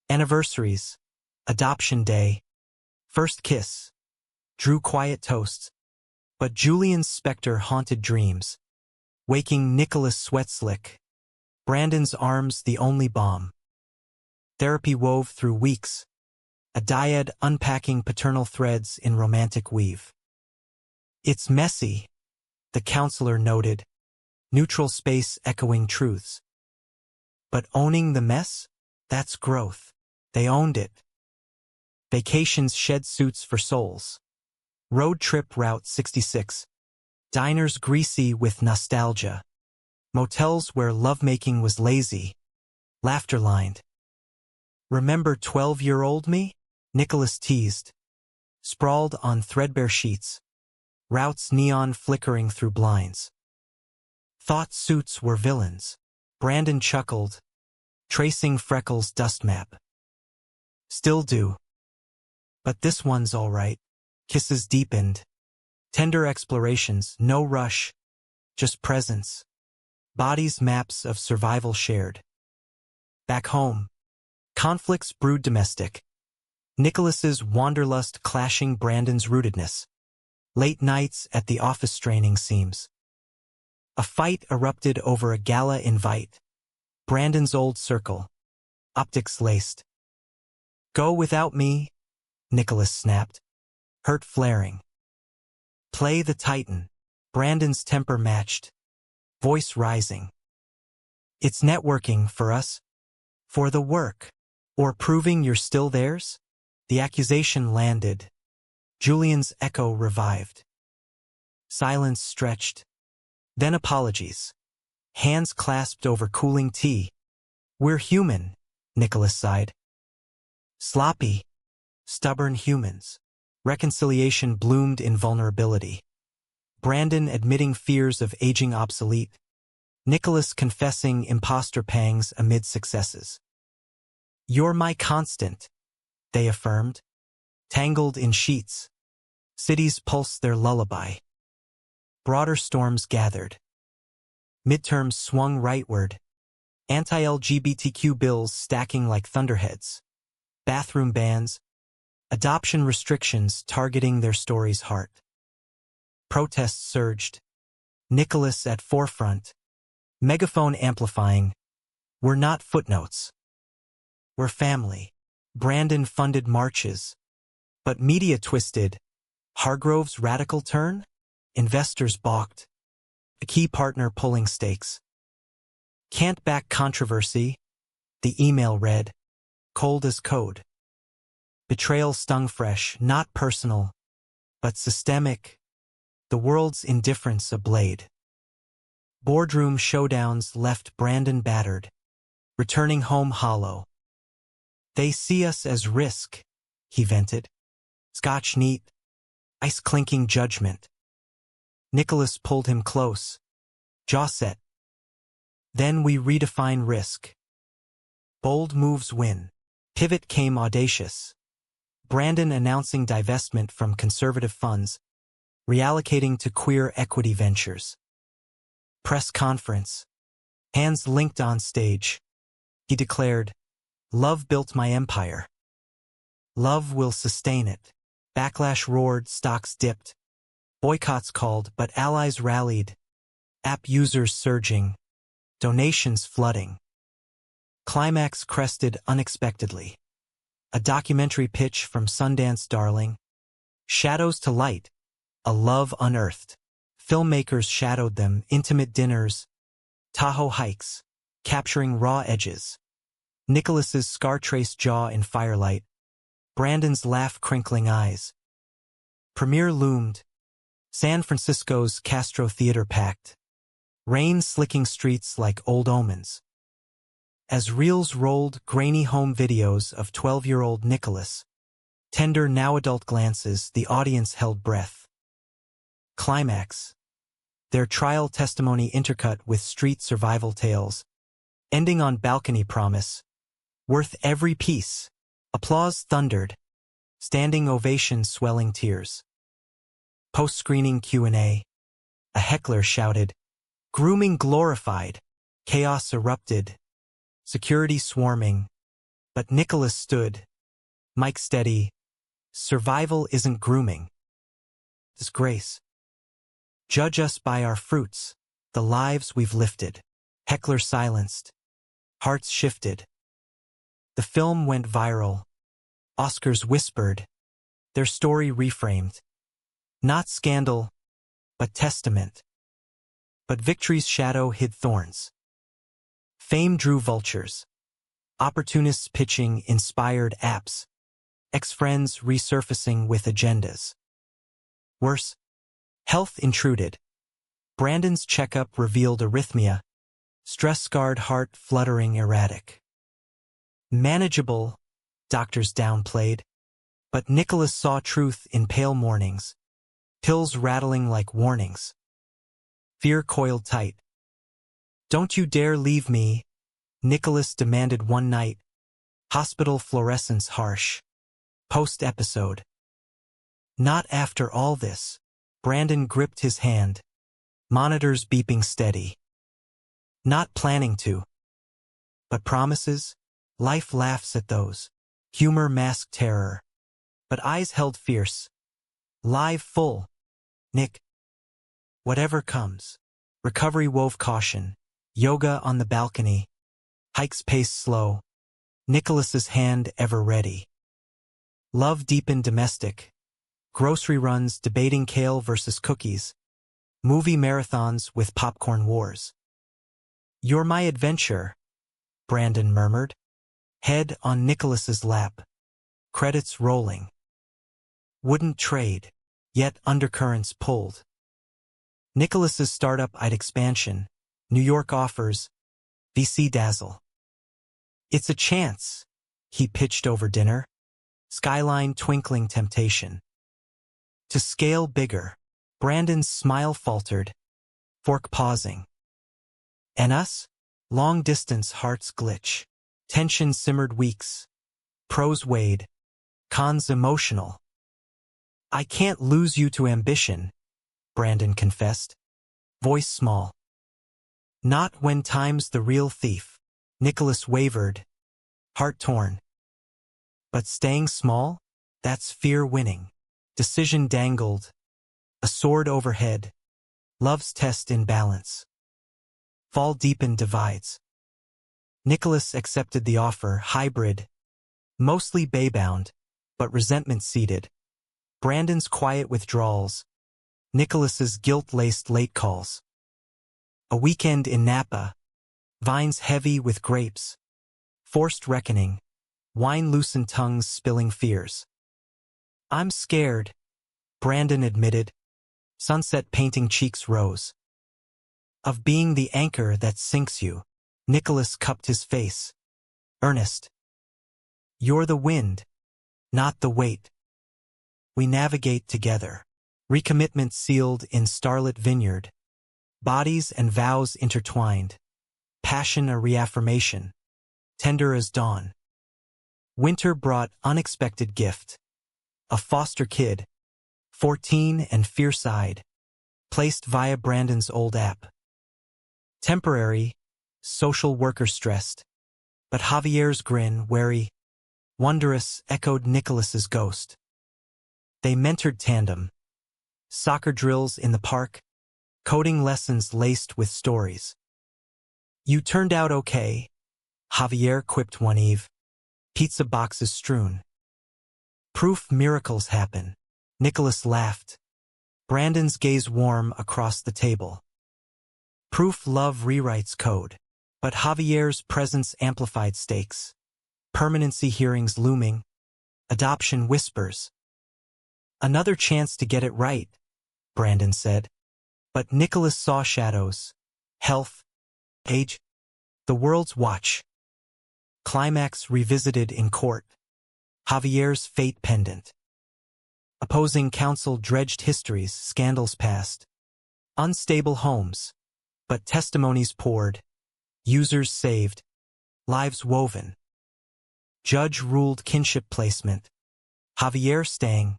Anniversaries, adoption day, first kiss, drew quiet toasts, but Julian's specter haunted dreams, waking Nicholas sweat-slick, Brandon's arms the only balm. Therapy wove through weeks, a dyad unpacking paternal threads in romantic weave. "It's messy," the counselor noted, neutral space echoing truths. "But owning the mess? That's growth." They owned it. Vacations shed suits for souls. Road trip Route 66. Diners greasy with nostalgia. Motels where lovemaking was lazy. Laughter lined. "Remember 12-year-old me?" Nicholas teased. Sprawled on threadbare sheets. Routes neon flickering through blinds. "Thought suits were villains." Brandon chuckled, tracing Freckles' dust map. "Still do. But this one's all right." Kisses deepened. Tender explorations, no rush, just presence. Bodies maps of survival shared. Back home, conflicts brewed domestic. Nicholas's wanderlust clashing Brandon's rootedness. Late nights at the office straining seams. A fight erupted over a gala invite. Brandon's old circle. Optics laced. "Go without me," Nicholas snapped, hurt flaring. "Play the Titan." Brandon's temper matched, voice rising. "It's networking for us. For the work. Or proving you're still theirs?" The accusation landed. Julian's echo revived. Silence stretched. Then apologies. Hands clasped over cooling tea. "We're human," Nicholas sighed. "Sloppy, stubborn humans." Reconciliation bloomed in vulnerability. Brandon admitting fears of aging obsolete. Nicholas confessing imposter pangs amid successes. "You're my constant," they affirmed. Tangled in sheets. Cities pulsed their lullaby. Broader storms gathered. Midterms swung rightward. Anti-LGBTQ bills stacking like thunderheads. Bathroom bans. Adoption restrictions targeting their story's heart. Protests surged. Nicholas at forefront. Megaphone amplifying. We're not footnotes. We're family. Brandon funded marches. But media twisted. Hargrove's radical turn? Investors balked. A key partner pulling stakes. Can't back controversy. The email read. Cold as code. Betrayal stung fresh, not personal, but systemic. The world's indifference a blade. Boardroom showdowns left Brandon battered, returning home hollow. They see us as risk, he vented. Scotch neat, ice-clinking judgment. Nicholas pulled him close, jaw set. Then we redefine risk. Bold moves win. Pivot came audacious. Brandon announcing divestment from conservative funds, reallocating to queer equity ventures. Press conference. Hands linked on stage. He declared, "Love built my empire. Love will sustain it." Backlash roared, stocks dipped. Boycotts called, but allies rallied. App users surging. Donations flooding. Climax crested unexpectedly. A documentary pitch from Sundance darling. Shadows to light. A love unearthed. Filmmakers shadowed them, intimate dinners. Tahoe hikes. Capturing raw edges. Nicholas's scar-traced jaw in firelight. Brandon's laugh crinkling eyes. Premiere loomed. San Francisco's Castro Theater packed. Rain slicking streets like old omens. As reels rolled, grainy home videos of 12-year-old Nicholas. Tender now-adult glances, the audience held breath. Climax. Their trial testimony intercut with street survival tales. Ending on balcony promise. Worth every piece. Applause thundered. Standing ovation swelling tears. Post-screening Q&A. A heckler shouted, "Grooming glorified." Chaos erupted. Security swarming. But Nicholas stood. Mic steady. "Survival isn't grooming. Disgrace. Judge us by our fruits, the lives we've lifted." Heckler silenced. Hearts shifted. The film went viral. Oscars whispered. Their story reframed. Not scandal, but testament. But victory's shadow hid thorns. Fame drew vultures. Opportunists pitching inspired apps. Ex-friends resurfacing with agendas. Worse, health intruded. Brandon's checkup revealed arrhythmia. Stress-scarred heart fluttering erratic. Manageable, doctors downplayed. But Nicholas saw truth in pale mornings. Pills rattling like warnings. Fear coiled tight. "Don't you dare leave me," Nicholas demanded one night. Hospital fluorescence harsh. Post-episode. "Not after all this." Brandon gripped his hand. Monitors beeping steady. "Not planning to." But promises? Life laughs at those. Humor masked terror. But eyes held fierce. Live full. "Nick. Whatever comes." Recovery wove caution. Yoga on the balcony. Hikes pace slow. Nicholas's hand ever ready. Love deepened domestic. Grocery runs debating kale versus cookies. Movie marathons with popcorn wars. "You're my adventure," Brandon murmured. Head on Nicholas's lap. Credits rolling. Wouldn't trade, yet undercurrents pulled. Nicholas's startup-eyed expansion. New York offers. VC dazzle. "It's a chance," he pitched over dinner. Skyline twinkling temptation. To scale bigger. Brandon's smile faltered. Fork pausing. "And us?" Long distance hearts glitch. Tension simmered weeks. Pros weighed. Cons emotional. "I can't lose you to ambition," Brandon confessed. Voice small. "Not when time's the real thief." Nicholas wavered, heart torn. But staying small? That's fear winning. Decision dangled, a sword overhead, love's test in balance. Fall deepened divides. Nicholas accepted the offer, hybrid, mostly baybound, but resentment seeded. Brandon's quiet withdrawals, Nicholas's guilt-laced late calls. A weekend in Napa, vines heavy with grapes, forced reckoning, wine-loosened tongues spilling fears. I'm scared, Brandon admitted, sunset painting cheeks rose. Of being the anchor that sinks you, Nicholas cupped his face. Earnest. You're the wind, not the weight. We navigate together. Recommitment sealed in starlit vineyard. Bodies and vows intertwined. Passion a reaffirmation. Tender as dawn. Winter brought unexpected gift. A foster kid, 14 and fierce-eyed, placed via Brandon's old app. Temporary, social worker stressed, but Javier's grin, wary, wondrous, echoed Nicholas's ghost. They mentored tandem. Soccer drills in the park, coding lessons laced with stories. You turned out okay, Javier quipped one eve, pizza boxes strewn. Proof miracles happen. Nicholas laughed. Brandon's gaze warm across the table. Proof love rewrites code. But Javier's presence amplified stakes. Permanency hearings looming. Adoption whispers. Another chance to get it right, Brandon said. But Nicholas saw shadows. Health. Age. The world's watch. Climax revisited in court. Javier's fate pendant. Opposing counsel dredged histories, scandals past. Unstable homes. But testimonies poured. Users saved. Lives woven. Judge ruled kinship placement. Javier staying.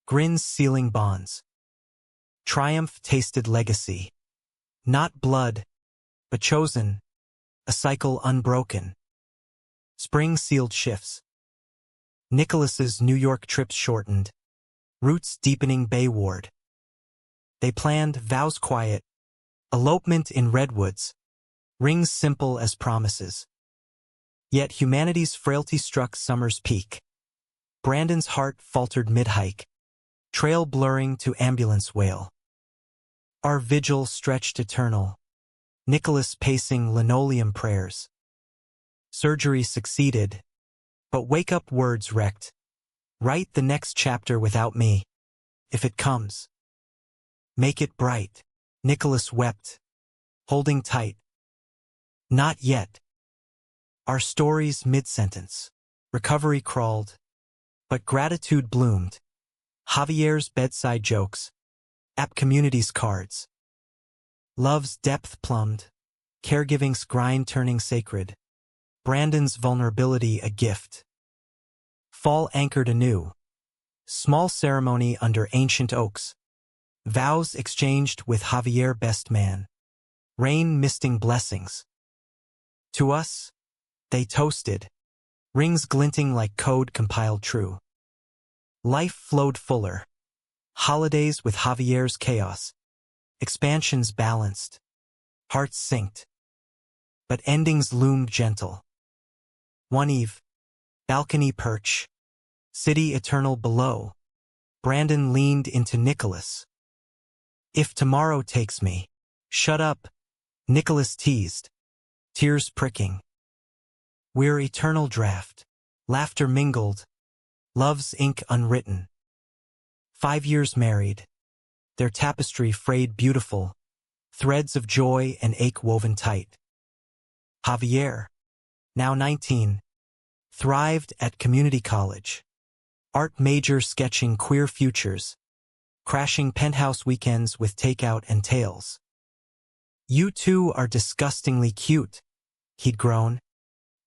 Grins sealing bonds. Triumph tasted legacy. Not blood, but chosen. A cycle unbroken. Spring sealed shifts. Nicholas's New York trips shortened. Roots deepening Bayward. They planned vows quiet. Elopement in redwoods. Rings simple as promises. Yet humanity's frailty struck summer's peak. Brandon's heart faltered mid-hike. Trail blurring to ambulance wail. Our vigil stretched eternal. Nicholas pacing linoleum prayers. Surgery succeeded. But wake-up words wrecked. Write the next chapter without me. If it comes. Make it bright. Nicholas wept. Holding tight. Not yet. Our story's mid-sentence. Recovery crawled. But gratitude bloomed. Javier's bedside jokes. App community's cards. Love's depth plumbed. Caregiving's grind turning sacred. Brandon's vulnerability a gift. Fall anchored anew. Small ceremony under ancient oaks. Vows exchanged with Javier best man. Rain misting blessings. To us, they toasted. Rings glinting like code compiled true. Life flowed fuller. Holidays with Javier's chaos. Expansions balanced. Hearts synced. But endings loomed gentle. One eve. Balcony perch. City eternal below. Brandon leaned into Nicholas. If tomorrow takes me. Shut up. Nicholas teased. Tears pricking. We're eternal draft. Laughter mingled. Love's ink unwritten. 5 years married. Their tapestry frayed beautiful. Threads of joy and ache woven tight. Javier, now 19, thrived at community college. Art major sketching queer futures. Crashing penthouse weekends with takeout and tales. You two are disgustingly cute, he'd groan,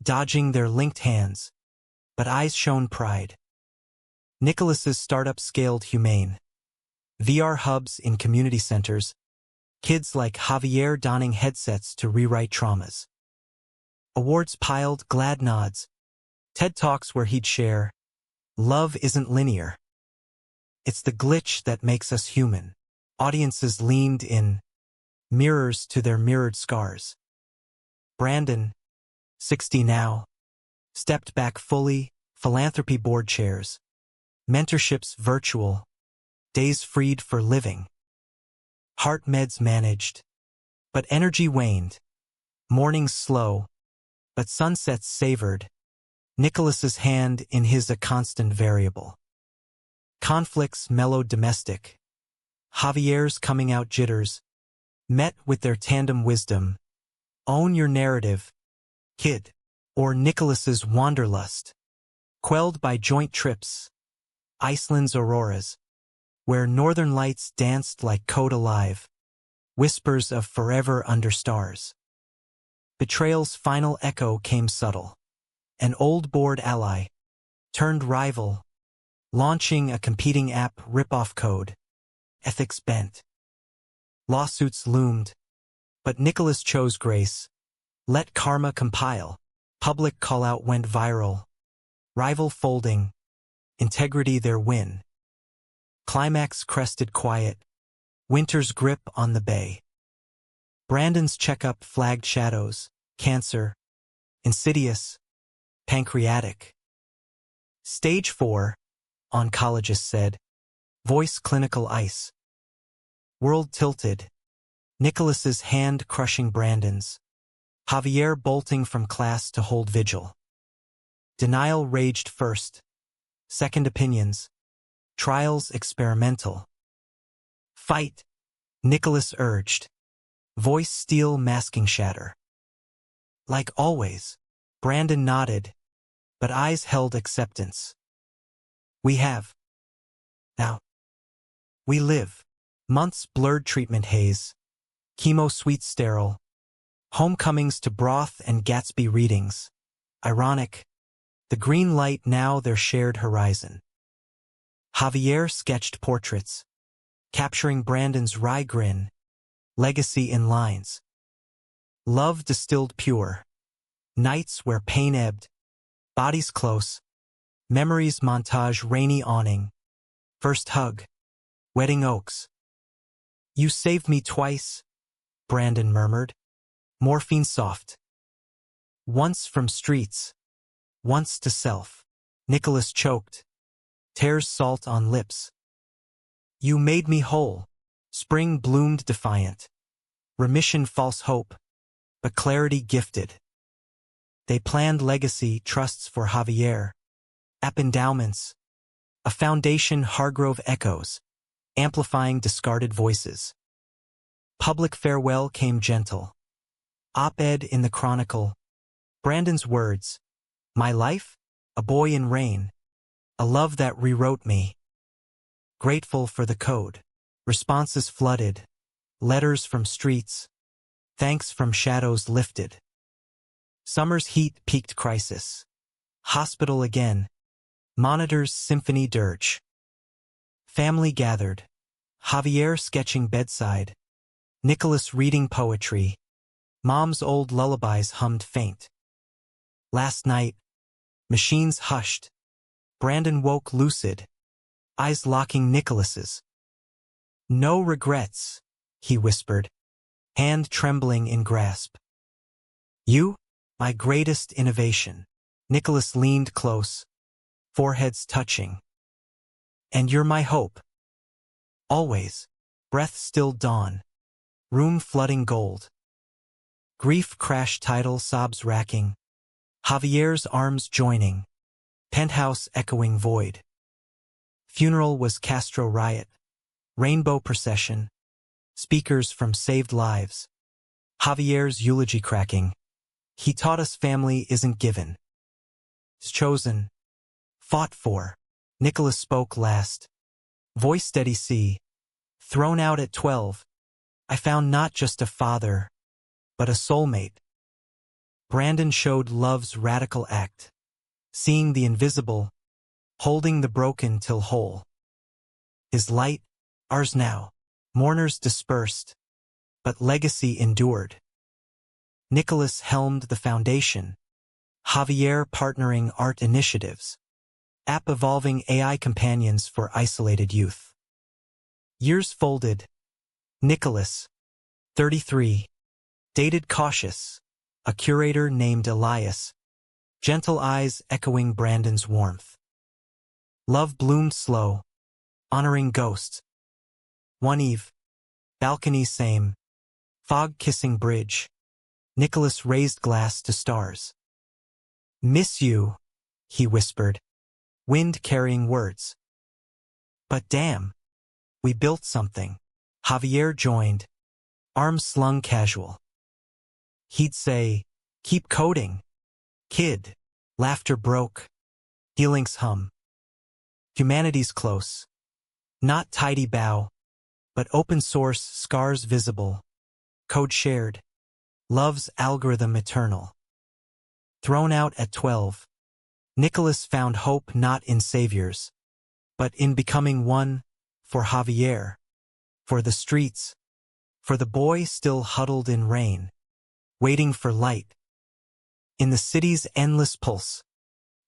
dodging their linked hands, but eyes shone pride. Nicholas's startup scaled humane. VR hubs in community centers, kids like Javier donning headsets to rewrite traumas. Awards piled, glad nods. TED Talks where he'd share, love isn't linear. It's the glitch that makes us human. Audiences leaned in, mirrors to their mirrored scars. Brandon, 60 now, stepped back fully, philanthropy board chairs, mentorships virtual, days freed for living. Heart meds managed, but energy waned. Mornings slow, but sunsets savored. Nicholas's hand in his a constant variable. Conflicts mellowed domestic. Javier's coming out jitters, met with their tandem wisdom. Own your narrative, kid. Or Nicholas's wanderlust, quelled by joint trips. Iceland's auroras, where northern lights danced like code alive. Whispers of forever under stars. Betrayal's final echo came subtle. An old board ally, turned rival, launching a competing app rip-off code. Ethics bent. Lawsuits loomed, but Nicholas chose grace. Let karma compile. Public call-out went viral. Rival folding. Integrity their win. Climax crested quiet. Winter's grip on the bay. Brandon's checkup flagged shadows. Cancer. Insidious. Pancreatic. Stage 4, oncologist said. Voice clinical ice. World tilted. Nicholas's hand crushing Brandon's. Javier bolting from class to hold vigil. Denial raged first. Second opinions. Trials experimental. Fight, Nicholas urged. Voice steel masking shatter. Like always, Brandon nodded, but eyes held acceptance. We have. Now. We live. Months blurred treatment haze. Chemo suite sterile. Homecomings to broth and Gatsby readings. Ironic. The green light now their shared horizon. Javier sketched portraits, capturing Brandon's wry grin. Legacy in lines. Love distilled pure. Nights where pain ebbed. Bodies close. Memories montage rainy awning. First hug. Wedding oaks. You saved me twice, Brandon murmured. Morphine soft. Once from streets. Once to self. Nicholas choked. Tears salt on lips. You made me whole. Spring bloomed defiant. Remission false hope. But clarity gifted. They planned legacy trusts for Javier. App endowments. A foundation Hargrove echoes. Amplifying discarded voices. Public farewell came gentle. Op-ed in the Chronicle. Brandon's words. My life? A boy in rain. A love that rewrote me. Grateful for the code. Responses flooded. Letters from streets. Thanks from shadows lifted. Summer's heat peaked crisis. Hospital again. Monitors symphony dirge. Family gathered. Javier sketching bedside. Nicholas reading poetry. Mom's old lullabies hummed faint. Last night, machines hushed. Brandon woke lucid, eyes locking Nicholas's. No regrets, he whispered, hand trembling in grasp. You, my greatest innovation. Nicholas leaned close, foreheads touching. And you're my hope. Always, breath still dawn, room flooding gold. Grief crash tidal sobs racking. Javier's arms joining. Penthouse echoing void. Funeral was Castro riot. Rainbow procession. Speakers from saved lives. Javier's eulogy cracking. He taught us family isn't given. It's chosen. Fought for. Nicholas spoke last. Voice steady C. Thrown out at 12. I found not just a father, but a soulmate. Brandon showed love's radical act. Seeing the invisible, holding the broken till whole. His light, ours now. Mourners dispersed, but legacy endured. Nicholas helmed the foundation. Javier partnering art initiatives. App evolving AI companions for isolated youth. Years folded. Nicholas, 33. Dated cautious. A curator named Elias. Gentle eyes echoing Brandon's warmth. Love bloomed slow. Honoring ghosts. One eve. Balcony same. Fog kissing bridge. Nicholas raised glass to stars. Miss you, he whispered. Wind carrying words. But damn. We built something. Javier joined. Arms slung casual. He'd say, keep coding. Kid. Laughter broke. Healing's hum. Humanity's close. Not tidy bow. But open source scars visible. Code shared. Love's algorithm eternal. Thrown out at 12. Nicholas found hope not in saviors, but in becoming one for Javier, for the streets, for the boy still huddled in rain, waiting for light. In the city's endless pulse,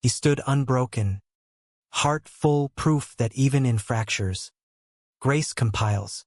he stood unbroken, heart full proof that even in fractures, grace compiles.